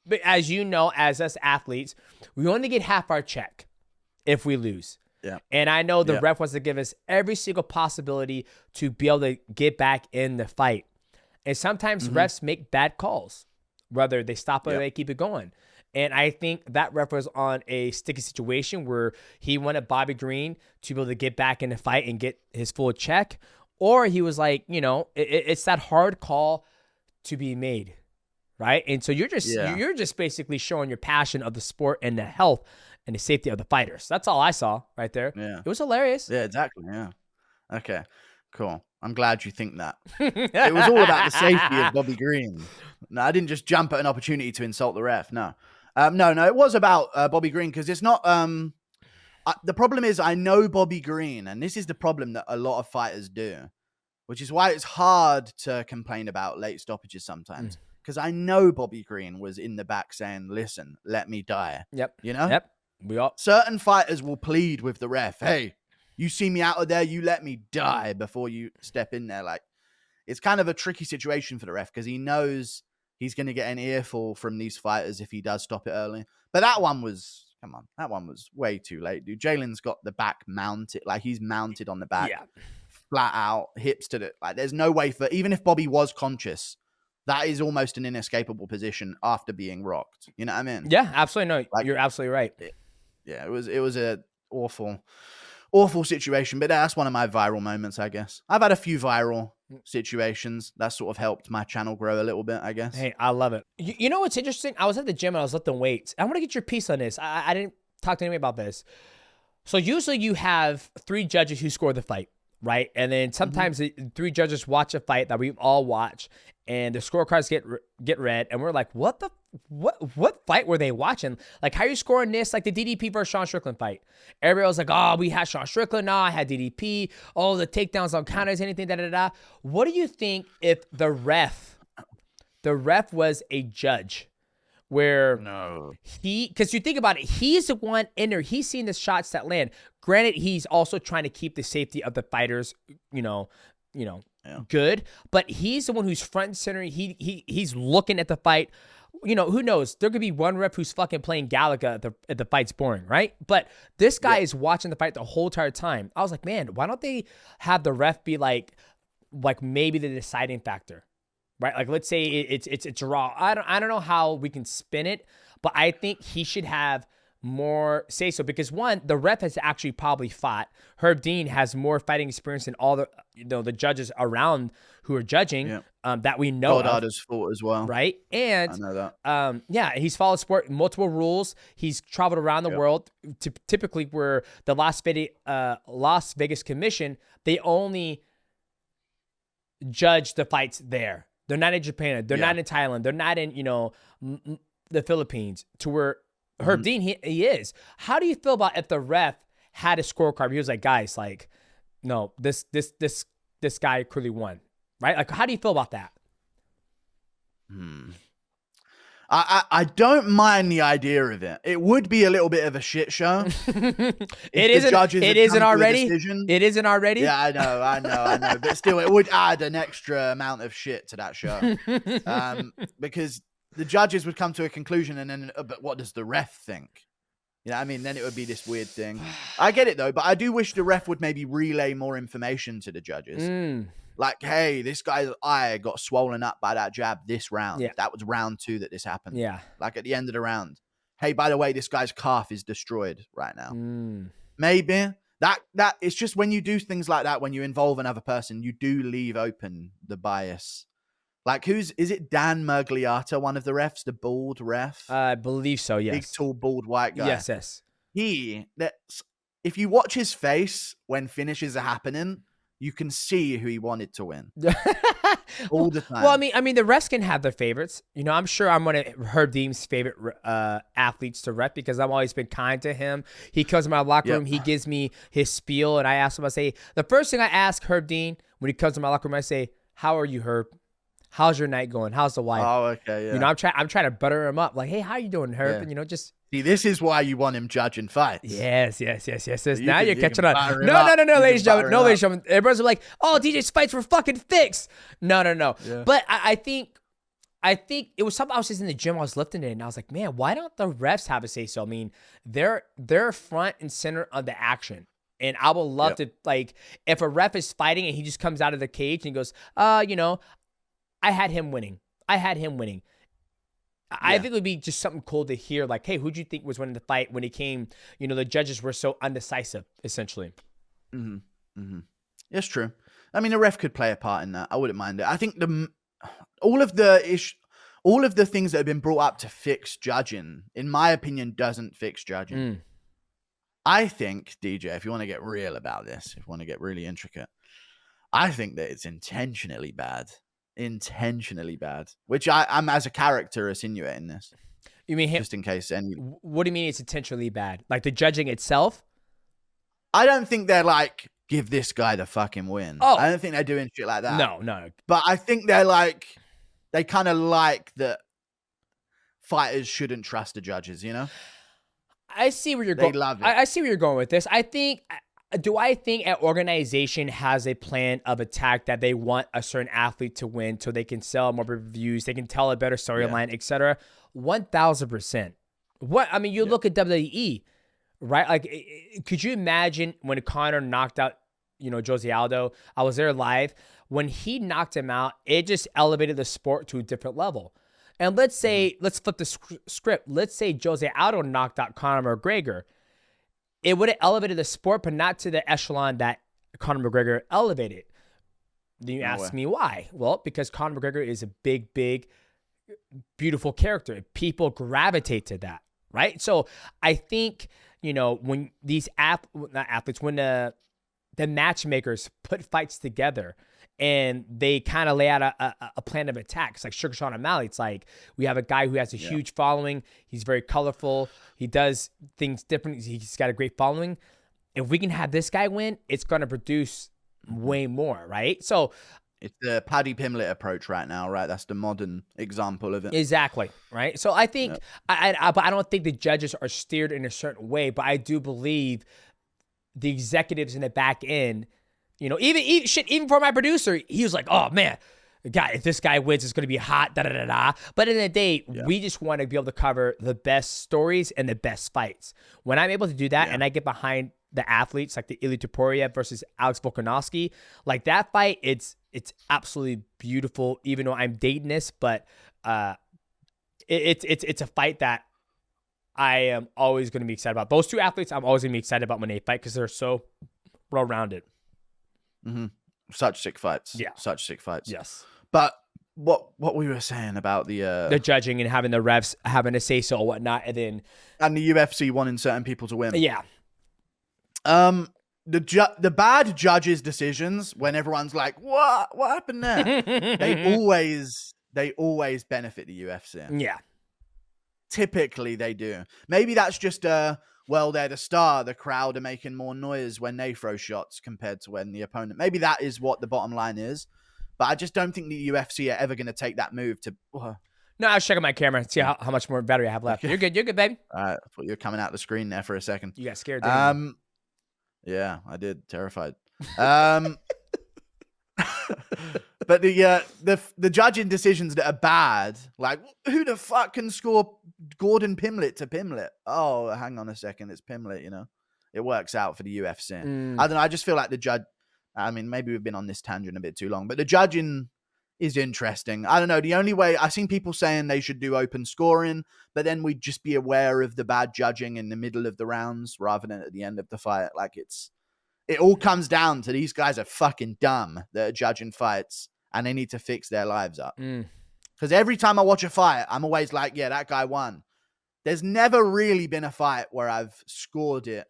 But as you know, as us athletes, we only get half our check if we lose. Yeah. And I know the ref wants to give us every single possibility to be able to get back in the fight. And sometimes refs make bad calls, whether they stop it or they keep it going. And I think that ref was on a sticky situation where he wanted Bobby Green to be able to get back in the fight and get his full check. Or he was like, it's that hard call to be made, right? And so you're just basically showing your passion of the sport and the health and the safety of the fighters. That's all I saw right there. Yeah. It was hilarious. Yeah, exactly. Yeah. Okay, cool. I'm glad you think that. It was all about the safety of Bobby Green. No, I didn't just jump at an opportunity to insult the ref. No. No, it was about Bobby Green because it's not... the problem is I know Bobby Green, and this is the problem that a lot of fighters do, which is why it's hard to complain about late stoppages sometimes. Because I know Bobby Green was in the back saying, listen, let me die. Yep. You know? Yep. Certain fighters will plead with the ref, hey, you see me out of there, you let me die before you step in there. Like, it's kind of a tricky situation for the ref because he knows he's going to get an earful from these fighters if he does stop it early. But that one was, come on, that one was way too late, dude. Jalen's got the back mounted, like he's mounted on the back, flat out, hips to the, like there's no way for, even if Bobby was conscious, that is almost an inescapable position after being rocked. You know what I mean? Yeah, absolutely. No, like, you're absolutely right. Yeah, it was a awful situation, but that's one of my viral moments, I guess. I've had a few viral situations that sort of helped my channel grow a little bit, I guess. Hey, I love it. You know what's interesting? I was at the gym and I was lifting weights. I want to get your piece on this. I didn't talk to anybody about this. So usually you have 3 judges who score the fight, right? And then sometimes the 3 judges watch a fight that we all watch, and the scorecards get read, and we're like, what fight were they watching? Like, how are you scoring this? Like the DDP versus Sean Strickland fight. Everybody was like, oh, we had Sean Strickland. No, I had DDP. Oh, the takedowns on counters, anything, da-da-da. What do you think if the ref was a judge? Where because you think about it, he's the one in there. He's seeing the shots that land. Granted, he's also trying to keep the safety of the fighters, good. But he's the one who's front and center. He's looking at the fight. You know, who knows? There could be one ref who's fucking playing Galaga at the fight's boring, right? But this guy is watching the fight the whole entire time. I was like, man, why don't they have the ref be like maybe the deciding factor? Right, like let's say it's a draw. I don't know how we can spin it, but I think he should have more say so because one, the ref has actually probably fought. Herb Dean has more fighting experience than all the judges around who are judging that we know. Goddard has fought as well, right? And I know that. He's followed sport, multiple rules. He's traveled around the world. Typically, where the Las Vegas Commission, they only judge the fights there. They're not in Japan. They're not in Thailand. They're not in, the Philippines, to where Herb Dean, he is. How do you feel about if the ref had a scorecard? He was like, guys, like, no, this guy clearly won, right? Like, how do you feel about that? I don't mind the idea of it. It would be a little bit of a shit show. It isn't already. It isn't already. Yeah, I know. But still, it would add an extra amount of shit to that show. Because the judges would come to a conclusion and then, but what does the ref think? You know what I mean? Then it would be this weird thing. I get it though, but I do wish the ref would maybe relay more information to the judges. Like, hey, this guy's eye got swollen up by that jab this round. Yeah. That was round 2 that this happened. Yeah. Like at the end of the round. Hey, by the way, this guy's calf is destroyed right now. Maybe. That it's just when you do things like that, when you involve another person, you do leave open the bias. Like is it Dan Mergliata, one of the refs, the bald ref? I believe so, yes. Big, tall, bald, white guy. Yes. If you watch his face when finishes are happening, you can see who he wanted to win all the time. Well, I mean, the refs can have their favorites. I'm sure I'm one of Herb Dean's favorite athletes to ref because I've always been kind to him. He comes in my locker room, he gives me his spiel, and I ask him, I say, the first thing I ask Herb Dean when he comes to my locker room, I say, how are you, Herb? How's your night going? How's the wife? Oh, okay, yeah. I'm trying to butter him up. Like, hey, how you doing, Herb? Yeah. And just see, this is why you want him judging fights. Yes. Now you're catching on. No, ladies and gentlemen. Everybody's like, oh, DJ's fights were fucking fixed. No. Yeah. But I think it was something I was just in the gym. I was lifting it, and I was like, man, why don't the refs have a say so? I mean, they're front and center of the action. And I would love to, like, if a ref is fighting and he just comes out of the cage and he goes, I had him winning. I think it would be just something cool to hear, like, hey, who'd you think was winning the fight when it came, the judges were so undecisive, essentially. It's true. I mean, a ref could play a part in that. I wouldn't mind it. I think all of the things that have been brought up to fix judging, in my opinion, doesn't fix judging. I think, DJ, if you want to get real about this, if you want to get really intricate, I think that it's intentionally bad, which I'm as a character insinuating this. You mean just in case any? What do you mean it's intentionally bad? Like the judging itself? I don't think they're like, give this guy the fucking win. Oh, I don't think they're doing shit like that. No. But I think they're like, they kind of like that fighters shouldn't trust the judges. I see where you're going. They love it. I see where you're going with this. I think Do I think an organization has a plan of attack that they want a certain athlete to win so they can sell more reviews, they can tell a better storyline, etc.? 1,000%. You look at WWE, right? Like, could you imagine when Conor knocked out, Jose Aldo? I was there live. When he knocked him out, it just elevated the sport to a different level. And let's flip the script. Let's say Jose Aldo knocked out Conor McGregor. It would have elevated the sport, but not to the echelon that Conor McGregor elevated. Then you ask me why? Well, because Conor McGregor is a big, big, beautiful character. People gravitate to that, right? So I think, when these when the matchmakers put fights together and they kind of lay out a plan of attack. It's like Sugar Sean O'Malley. It's like we have a guy who has a huge following. He's very colorful. He does things different. He's got a great following. If we can have this guy win, it's going to produce way more, right? So it's the Paddy Pimblett approach right now, right? That's the modern example of it. Exactly, right? So I think, but I don't think the judges are steered in a certain way, but I do believe the executives in the back end, even for my producer, he was like, oh man, if this guy wins, it's going to be hot, da-da-da-da. But in the day, we just want to be able to cover the best stories and the best fights. When I'm able to do that and I get behind the athletes, like the Ilia Topuria versus Alex Volkanovski, like that fight, it's absolutely beautiful, even though I'm dating this, but it's a fight that I am always going to be excited about. Those two athletes, I'm always going to be excited about when they fight because they're so well-rounded. Mm-hmm. Such sick fights. Yeah. Such sick fights. Yes. But what we were saying about the judging and having the refs having to say so or whatnot, and then the UFC wanting certain people to win. Yeah. The bad judges' decisions when everyone's like, what happened there? they always benefit the UFC. Yeah. Typically they do. Maybe that's just they're the star. The crowd are making more noise when they throw shots compared to when the opponent. Maybe that is what the bottom line is. But I just don't think the UFC are ever going to take that move to. No, I was checking my camera and see how much more battery I have left. Okay. You're good, baby. I thought you were coming out the screen there for a second. You got scared, didn't you? Yeah, I did. Terrified. But the judging decisions that are bad, like who the fuck can score Gordon Pimblett to Pimblett? Oh, hang on a second, it's Pimblett. It works out for the UFC. I don't know. I just feel like the judge. I mean, maybe we've been on this tangent a bit too long, but the judging is interesting. I don't know. The only way I've seen people saying they should do open scoring, but then we'd just be aware of the bad judging in the middle of the rounds rather than at the end of the fight. Like it all comes down to these guys are fucking dumb that are judging fights and they need to fix their lives up. Because every time I watch a fight, I'm always like, yeah, that guy won. There's never really been a fight where I've scored it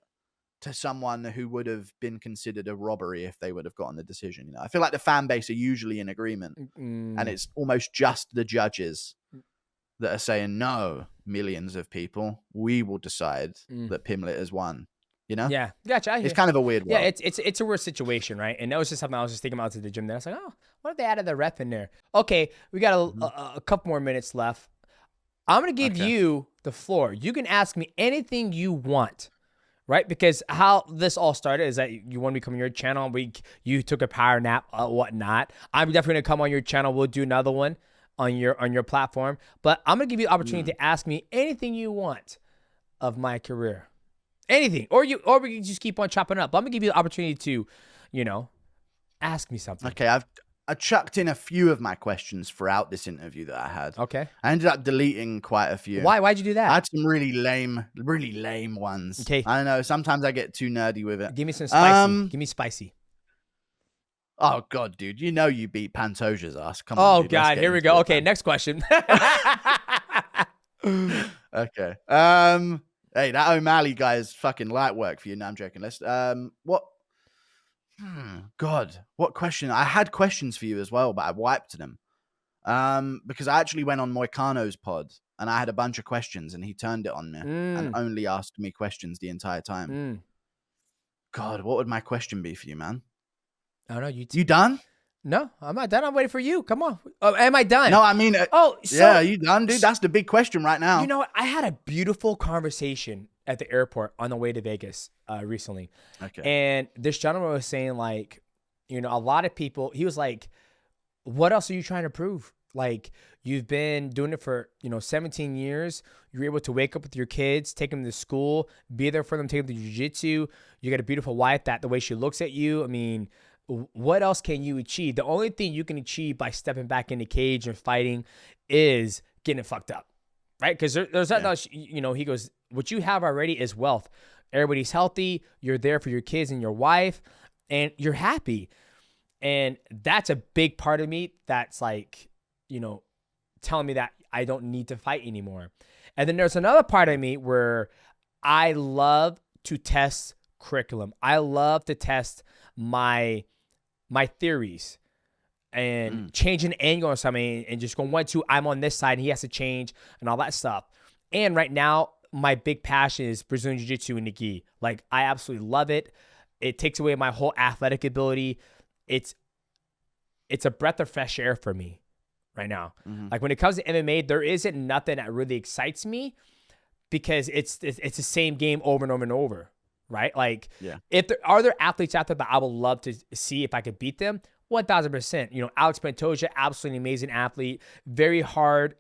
to someone who would have been considered a robbery if they would have gotten the decision. I feel like the fan base are usually in agreement, and it's almost just the judges that are saying, no, millions of people, we will decide that Pimblett has won. Yeah, gotcha. It's kind of a weird one. Yeah, it's a weird situation, right? And that was just something I was just thinking about to the gym there. I was like, oh, what if they added the ref in there? Okay, we got a couple more minutes left. I'm going to give you the floor. You can ask me anything you want, right? Because how this all started is that you want me to come on your channel. You took a power nap, whatnot. I'm definitely going to come on your channel. We'll do another one on your platform. But I'm going to give you the opportunity to ask me anything you want of my career. Anything. Or we can just keep on chopping up. But I'm going to give you the opportunity to, ask me something. Okay, I chucked in a few of my questions throughout this interview that I had. Okay. I ended up deleting quite a few. Why? Why'd you do that? I had some really lame ones. Okay. I don't know. Sometimes I get too nerdy with it. Give me some spicy. Give me spicy. Oh, God, dude. You beat Pantoja's ass. Come on, dude. God. Here we go. Okay, next question. Okay. Hey, that O'Malley guy is fucking light work for you. No, I'm joking. Let's, what? God, what question? I had questions for you as well, but I wiped them. Because I actually went on Moicano's pod and I had a bunch of questions and he turned it on me and only asked me questions the entire time. God, what would my question be for you, man? I don't know. You done? No, I'm not done. I'm waiting for you. Come on. Am I done? No, I mean, yeah, you done, dude? That's the big question right now. You know what? I had a beautiful conversation at the airport on the way to Vegas recently. Okay. And this gentleman was saying, like, you know, a lot of people, he was like, what else are you trying to prove? Like, you've been doing it for, 17 years. You're able to wake up with your kids, take them to school, be there for them, take them to jiu-jitsu. You got a beautiful wife that the way she looks at you. I mean, what else can you achieve? The only thing you can achieve by stepping back in the cage and fighting is getting fucked up, right? Because there's nothing else, he goes, what you have already is wealth. Everybody's healthy. You're there for your kids and your wife, and you're happy. And that's a big part of me that's like, telling me that I don't need to fight anymore. And then there's another part of me where I love to test curriculum. I love to test my theories and change an angle or something and just go 1, 2, I'm on this side and he has to change and all that stuff. And right now, my big passion is Brazilian Jiu-Jitsu and the gi. Like, I absolutely love it. It takes away my whole athletic ability. It's a breath of fresh air for me right now. Like, when it comes to MMA, there isn't nothing that really excites me because it's the same game over and over and over, right? Like, if are there athletes out there that I would love to see if I could beat them? 1,000%. Alex Pantoja, absolutely amazing athlete, very hard,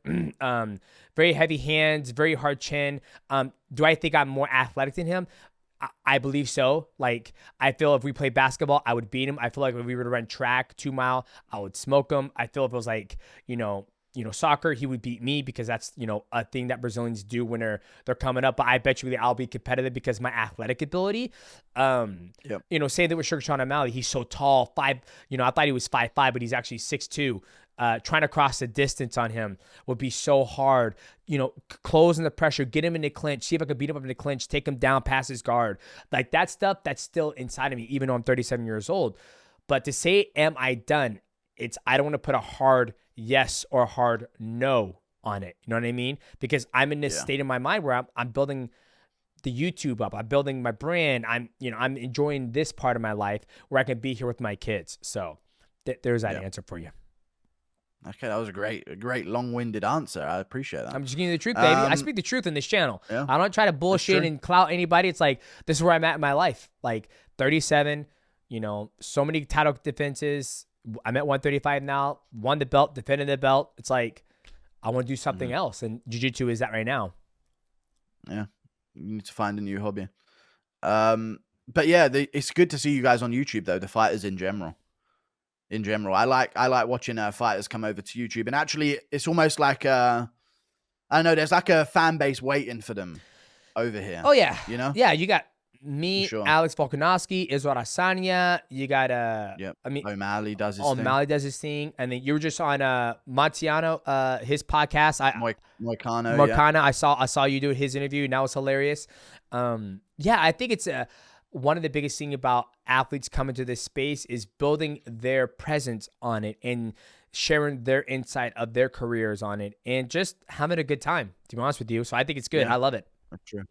very heavy hands, very hard chin. Do I think I'm more athletic than him? I believe so. Like, I feel if we play basketball, I would beat him. I feel like if we were to run track 2 mile, I would smoke him. I feel if it was like, soccer, he would beat me because that's, a thing that Brazilians do when they're coming up. But I bet you I'll be competitive because of my athletic ability. Say that with Sugar Sean O'Malley, he's so tall, I thought he was 5'5", but he's actually 6'2". Trying to cross the distance on him would be so hard. Closing the pressure, get him in the clinch, see if I could beat him up in the clinch, take him down past his guard. Like, that stuff, that's still inside of me, even though I'm 37 years old. But to say, am I done? I don't want to put a hard yes or a hard no on it. You know what I mean? Because I'm in this state of my mind where I'm building the YouTube up. I'm building my brand. I'm enjoying this part of my life where I can be here with my kids. So there's that answer for you. Okay, that was a great long-winded answer. I appreciate that. I'm just giving you the truth, baby. I speak the truth in this channel. Yeah, I don't try to bullshit and clout anybody. It's like, this is where I'm at in my life. Like, 37, so many title defenses. I'm at 135 now. Won the belt, defended the belt. It's like, I want to do something else. And jiu-jitsu is that right now. Yeah, you need to find a new hobby. But yeah, it's good to see you guys on YouTube, though, the fighters in general. I like watching fighters come over to YouTube, and actually it's almost like I don't know, there's like a fan base waiting for them over here. Oh yeah, yeah. You got me, Alex Volkanovski, Israel Adesanya. You got O'Malley does his thing. And then you were just on Marciano, his podcast. Moicano. I saw you do his interview, and that was hilarious. I think it's one of the biggest thing about athletes coming to this space is building their presence on it and sharing their insight of their careers on it and just having a good time, to be honest with you. So I think it's good. I love it. That's true.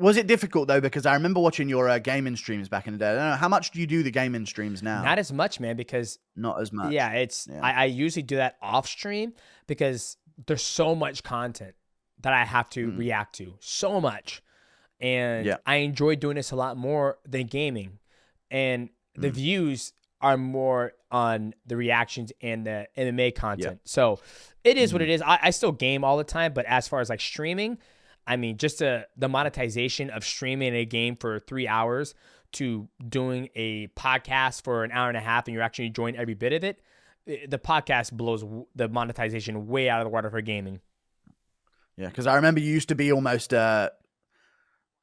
Was it difficult though? Because I remember watching your gaming streams back in the day. I don't know, how much do you do the gaming streams now? Not as much, man, because not as much. Yeah, I usually do that off stream because there's so much content that I have to react to. So much. And I enjoy doing this a lot more than gaming. And the views are more on the reactions and the MMA content. So it is what it is. I still game all the time, but as far as like streaming, I mean, just the monetization of streaming a game for 3 hours to doing a podcast for an hour and a half and you're actually enjoying every bit of it, the podcast blows the monetization way out of the water for gaming. Yeah, because I remember you used to be almost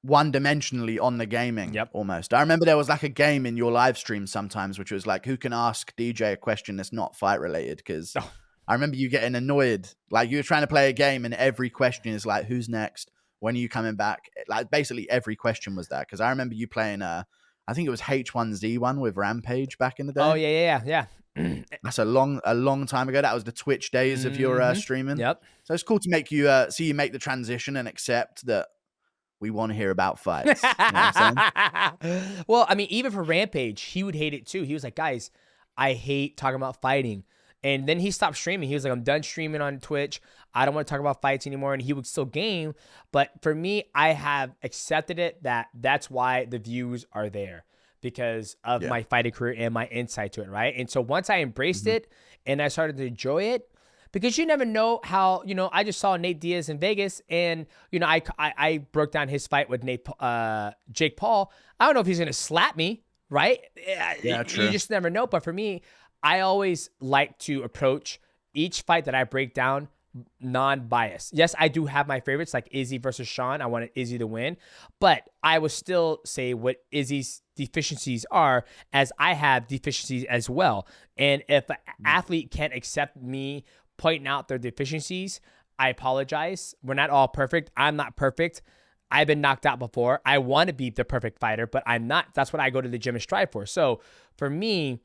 one-dimensionally on the gaming. Almost. I remember there was like a game in your live stream sometimes, which was like, who can ask DJ a question that's not fight related? Because I remember you getting annoyed. Like, you were trying to play a game and every question is like, who's next? When are you coming back? Like, basically every question was that. Because I remember you playing, I think it was H1Z1 with Rampage back in the day. Oh, yeah. That's a long time ago. That was the Twitch days of your streaming. Yep. So it's cool to make you see you make the transition and accept that we want to hear about fights. You know what I'm saying? Well, I mean, even for Rampage, he would hate it too. He was like, guys, I hate talking about fighting. And then he stopped streaming. He was like, I'm done streaming on Twitch. I don't want to talk about fights anymore. And he would still game. But for me, I have accepted it that's why the views are there, because of my fighting career and my insight to it, right? And so once I embraced it and I started to enjoy it, because you never know how, I just saw Nate Diaz in Vegas, and, I broke down his fight with Jake Paul. I don't know if he's going to slap me, right? Yeah, true. You just never know. But for me, I always like to approach each fight that I break down non-biased. Yes, I do have my favorites, like Izzy versus Sean. I wanted Izzy to win, but I will still say what Izzy's deficiencies are, as I have deficiencies as well. And if an athlete can't accept me pointing out their deficiencies, I apologize. We're not all perfect. I'm not perfect. I've been knocked out before. I want to be the perfect fighter, but I'm not. That's what I go to the gym and strive for. So for me,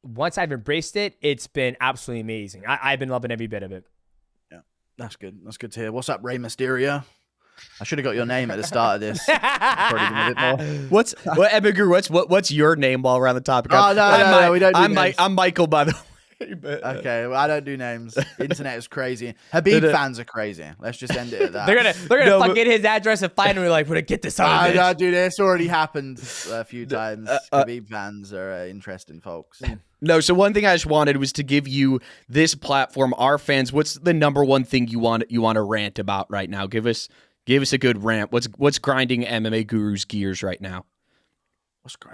once I've embraced it, it's been absolutely amazing. I've been loving every bit of it. Yeah, that's good. That's good to hear. What's up, Rey Mysterio? I should have got your name at the start of this. Probably been a bit more. MMA Guru, what's your name while we're on the topic? Oh, no, we don't do names. I'm Michael, by the way. Okay, well, I don't do names. Internet is crazy. Habib fans are crazy. Let's just end it at that. They're gonna fucking get his address and find him. We're like, we're gonna get this out. No, dude, this already happened a few times. Habib fans are interesting folks. No, so one thing I just wanted was to give you this platform, our fans. What's the number one thing you want to rant about right now? Give us a good rant. What's grinding MMA Guru's gears right now?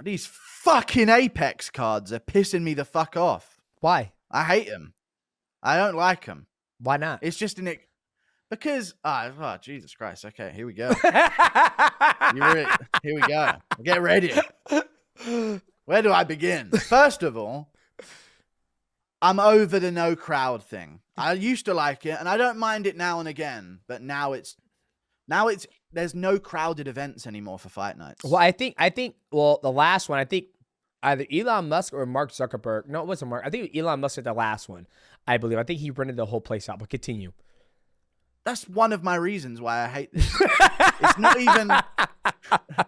These fucking Apex cards are pissing me the fuck off. Why? I hate them. I don't like them. Why not? It's just because Jesus Christ. Okay, here we go. Here we go. Get ready. Where do I begin? First of all, I'm over the no crowd thing. I used to like it, and I don't mind it now and again, but now it's there's no crowded events anymore for fight nights. Well, I think the last one, I think either Elon Musk or Mark Zuckerberg. No, it wasn't Mark. I think Elon Musk did the last one, I believe. I think he rented the whole place out, but continue. That's one of my reasons why I hate this. It's not even...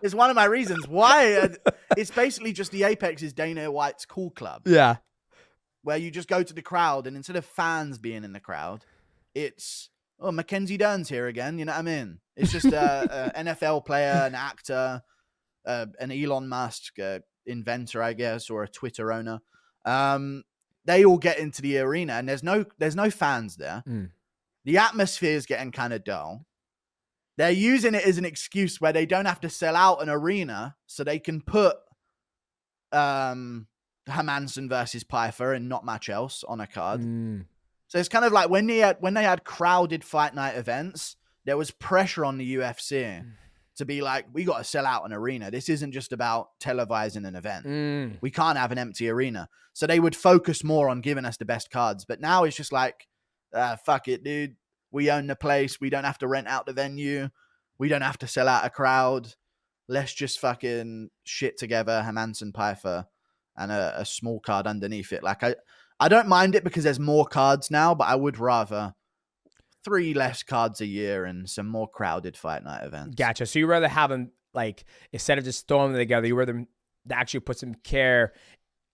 It's one of my reasons why. It's basically just the Apex is Dana White's cool club. Yeah. Where you just go to the crowd, and instead of fans being in the crowd, it's, Mackenzie Dern's here again. You know what I mean? It's just a NFL player, an actor, an Elon Musk inventor, I guess, or a Twitter owner. They all get into the arena, and there's no fans there. The atmosphere is getting kind of dull. They're using it as an excuse where they don't have to sell out an arena, so they can put Hermansson versus Pyfer and not much else on a card. So it's kind of like when they had crowded fight night events, there was pressure on the UFC to be like, we got to sell out an arena. This isn't just about televising an event. We can't have an empty arena. So they would focus more on giving us the best cards. But now it's just like, fuck it, dude. We own the place. We don't have to rent out the venue. We don't have to sell out a crowd. Let's just fucking shit together Hermansson Pyfer and a small card underneath it. Like, I don't mind it because there's more cards now, but I would rather 3 less cards a year and some more crowded fight night events. Gotcha. So you rather have them, like, instead of just throwing them together, you rather actually put some care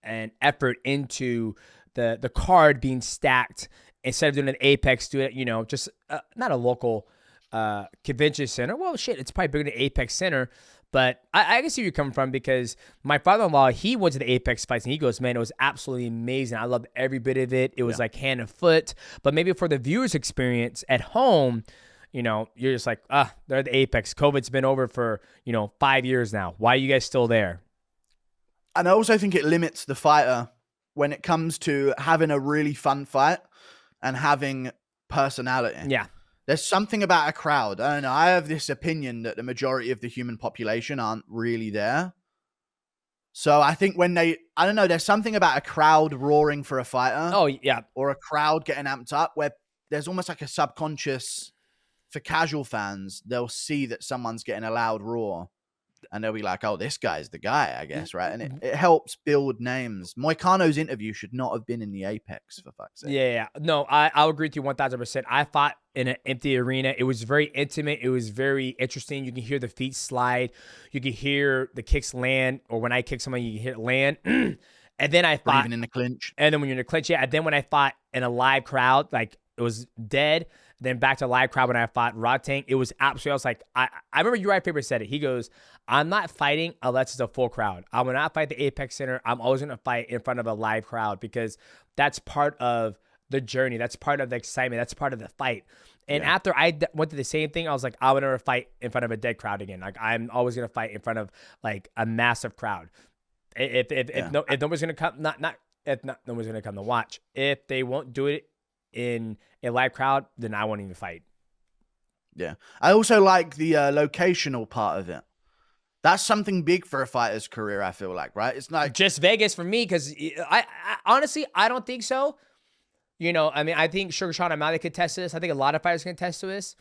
and effort into the card being stacked instead of doing an Apex, do it, just not a local convention center. Well, shit, it's probably bigger than Apex Center. But I can see where you're coming from, because my father-in-law, he went to the Apex fights, and he goes, man, it was absolutely amazing. I loved every bit of it. It was like hand and foot. But maybe for the viewer's experience at home, you're just like, they're at the Apex. COVID's been over for, 5 years now. Why are you guys still there? And I also think it limits the fighter when it comes to having a really fun fight and having personality. Yeah. There's something about a crowd. I don't know. I have this opinion that the majority of the human population aren't really there. So I think there's something about a crowd roaring for a fighter. Oh, yeah. Or a crowd getting amped up where there's almost like a subconscious, for casual fans, they'll see that someone's getting a loud roar. And they'll be like, oh, this guy's the guy, I guess, right? And it helps build names. Moicano's interview should not have been in the Apex, for fuck's sake. Yeah. No, I'll agree with you 1,000%. I fought in an empty arena. It was very intimate. It was very interesting. You can hear the feet slide. You can hear the kicks land. Or when I kick someone, you can hear it land. And then I Or fought, even in the clinch. and then when you're in the clinch, yeah. And then when I fought in a live crowd, like it was dead. Then back to live crowd when I fought Rod Tank, it was absolutely. I was like, I remember Uriah Faber said it. He goes, "I'm not fighting unless it's a full crowd. I will not fight the Apex Center. I'm always going to fight in front of a live crowd because that's part of the journey. That's part of the excitement. That's part of the fight." And after I went through the same thing, I was like, I would never fight in front of a dead crowd again. Like I'm always going to fight in front of like a massive crowd. If nobody's going to come, if no one's going to come to watch. If they won't do it in a live crowd, then I won't even fight. Yeah. I also like the locational part of it. That's something big for a fighter's career, I feel like, right? It's not just Vegas for me, because I honestly, I don't think so. You know, I mean, I think Sugar Sean O'Malley could test this. I think a lot of fighters can test to this.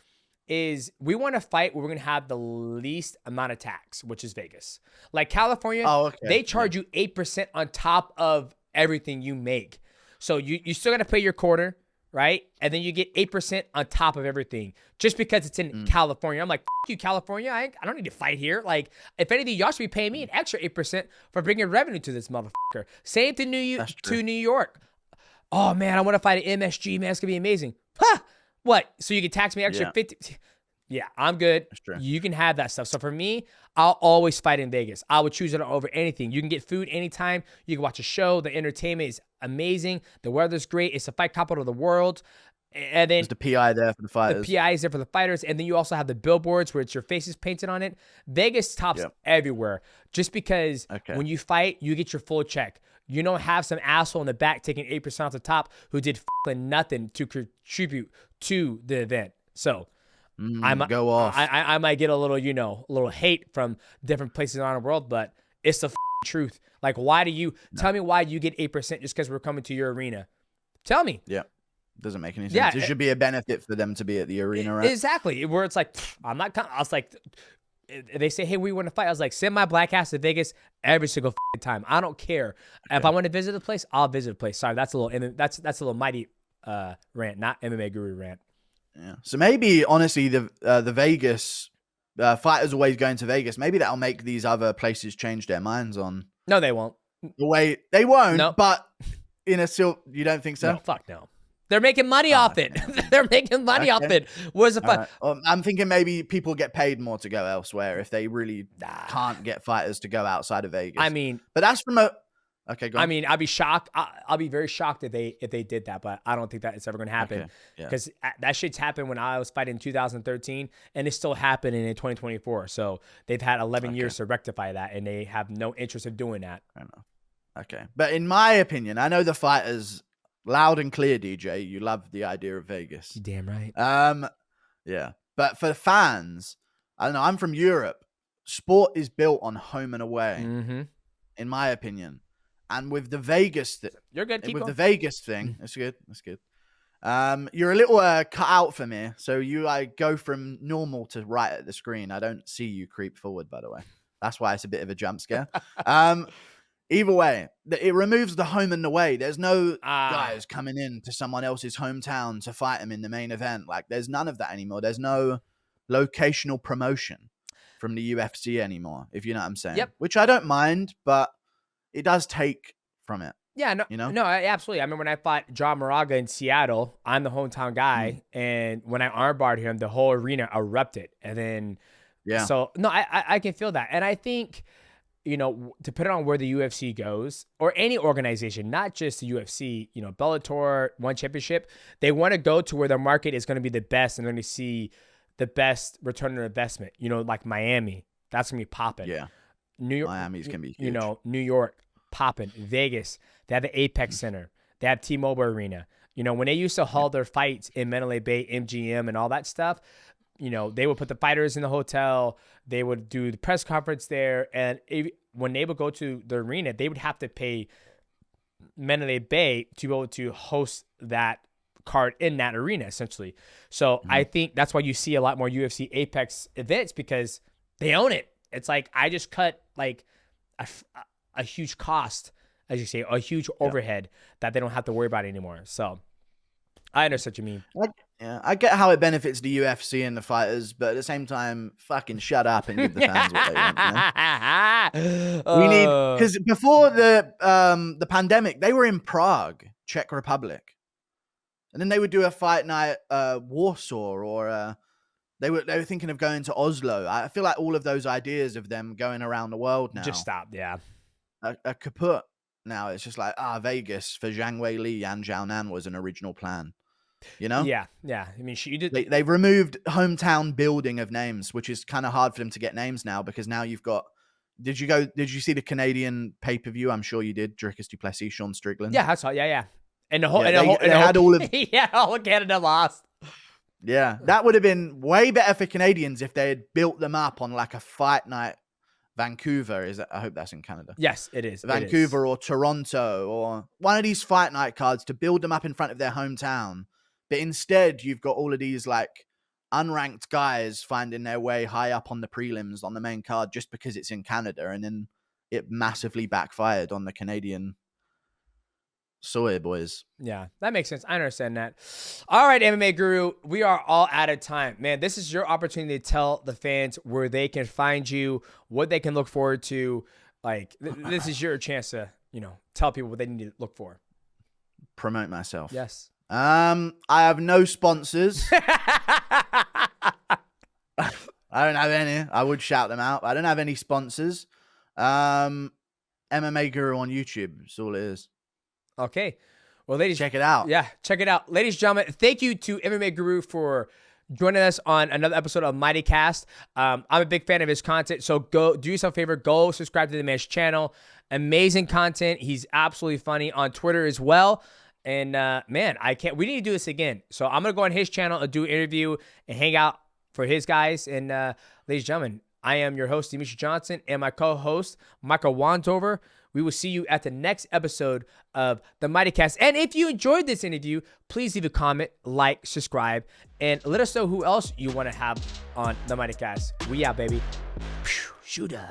Is we want to fight where we're going to have the least amount of tax, which is Vegas. Like California, they charge you 8% on top of everything you make. So you still got to pay your quarter, right? And then you get 8% on top of everything just because it's in California. I'm like, F you, California. I don't need to fight here. Like, if anything, y'all should be paying me an extra 8% for bringing revenue to this motherfucker. Same to New York. Oh, man, I want to fight an MSG, man. It's going to be amazing. Huh? What? So you can tax me extra 50? Yeah, I'm good. You can have that stuff. So for me, I'll always fight in Vegas. I would choose it over anything. You can get food anytime. You can watch a show. The entertainment is amazing. The weather's great. It's the fight capital of the world. And then there's the PI there for the fighters. The PI is there for the fighters. And then you also have the billboards where it's your face is painted on it. Vegas tops everywhere. Just because when you fight, you get your full check. You don't have some asshole in the back taking 8% off the top who did nothing to contribute to the event. So go off. I might get a little, a little hate from different places around the world, but it's the truth. Like, why do you tell me why you get 8% just because we're coming to your arena? Tell me. Yeah. Doesn't make any sense. It should be a benefit for them to be at the arena, right? Exactly. Where it's like, I'm not coming. I was like, they say, hey, we want to fight. I was like, send my black ass to Vegas every single time. I don't care. If I want to visit a place, I'll visit a place. Sorry, that's a little mighty rant, not MMA Guru rant. Yeah. So maybe honestly, the Vegas fighters always going to Vegas. Maybe that'll make these other places change their minds on. No, they won't. The way they won't. No. But you don't think so? No, fuck no. They're making money off it. They're making money off it. Where's the fight? I'm thinking maybe people get paid more to go elsewhere if they really can't get fighters to go outside of Vegas. I mean, but that's from a. Okay, go on. I mean, I'd be shocked. I'll be very shocked if they did that, but I don't think that it's ever going to happen because that shit's happened when I was fighting in 2013, and it's still happening in 2024. So they've had 11 years to rectify that, and they have no interest in doing that. I know. Okay, but in my opinion, I know the fighters. Loud and clear, DJ. You love the idea of Vegas. You damn right. Yeah. But for fans, I don't know. I'm from Europe. Sport is built on home and away, in my opinion. And with the Vegas thing, you're good. Keep with going. The Vegas thing, that's good. That's good. You're a little cut out for me, so I go from normal to right at the screen. I don't see you creep forward, by the way. That's why it's a bit of a jump scare. Either way, it removes the home and away. There's no guys coming in to someone else's hometown to fight them in the main event. Like, there's none of that anymore. There's no locational promotion from the UFC anymore, if you know what I'm saying. Yep. Which I don't mind, but it does take from it. Yeah, no, no, absolutely. I remember when I fought John Moraga in Seattle, I'm the hometown guy, and when I armbarred him, the whole arena erupted. And then, so, no, I can feel that. And I think... depending on where the UFC goes or any organization, not just the UFC, Bellator, One Championship, they want to go to where their market is going to be the best and they're going to see the best return on investment. Like Miami, that's going to be popping. Yeah. New York, Miami's going to be huge. New York, popping. Vegas, they have the Apex Center. They have T-Mobile Arena. When they used to hold their fights in Mandalay Bay, MGM and all that stuff, they would put the fighters in the hotel. They would do the press conference there. And when they would go to the arena, they would have to pay Mandalay Bay to be able to host that card in that arena, essentially. So I think that's why you see a lot more UFC Apex events because they own it. It's like I just cut like a huge cost, as you say, a huge overhead that they don't have to worry about anymore. So I understand what you mean. Yeah, I get how it benefits the UFC and the fighters, but at the same time, fucking shut up and give the fans what they want. You know? We need, because before the pandemic, they were in Prague, Czech Republic, and then they would do a fight night, Warsaw, or they were thinking of going to Oslo. I feel like all of those ideas of them going around the world now Just stop. Yeah. are kaput. Now it's just like Vegas for Zhang Wei Li and Zhao Nan was an original plan. You know? Yeah. I mean, you did. They've removed hometown building of names, which is kind of hard for them to get names now because now you've got. Did you see the Canadian pay-per-view? I'm sure you did. Dricus du Plessis, Sean Strickland. Yeah, I saw. Yeah. And the whole. Yeah, and they had all of. Yeah, all of Canada lost. Yeah, that would have been way better for Canadians if they had built them up on like a fight night. Vancouver I hope that's in Canada. Yes, it is. Vancouver or Toronto or one of these fight night cards to build them up in front of their hometown. But instead, you've got all of these like unranked guys finding their way high up on the prelims on the main card just because it's in Canada, and then it massively backfired on the Canadian soy boys. Yeah, that makes sense. I understand that. All right, MMA Guru, we are all out of time. Man, this is your opportunity to tell the fans where they can find you, what they can look forward to. Like, this is your chance to, tell people what they need to look for. Promote myself. Yes. I have no sponsors. I don't have any. I would shout them out. I don't have any sponsors. MMA Guru on YouTube. That's all it is. Okay. Well, ladies, check it out. Yeah, check it out. Ladies and gentlemen, thank you to MMA Guru for joining us on another episode of MightyCast. I'm a big fan of his content, so go do yourself a favor. Go subscribe to the man's channel. Amazing content. He's absolutely funny on Twitter as well. And man, we need to do this again. So I'm going to go on his channel and do an interview and hang out for his guys. And ladies and gentlemen, I am your host, Demetrious Johnson, and my co-host, Michael Wandover. We will see you at the next episode of the MightyCast. And if you enjoyed this interview, please leave a comment, like, subscribe, and let us know who else you want to have on the MightyCast. We out, baby. Shooter.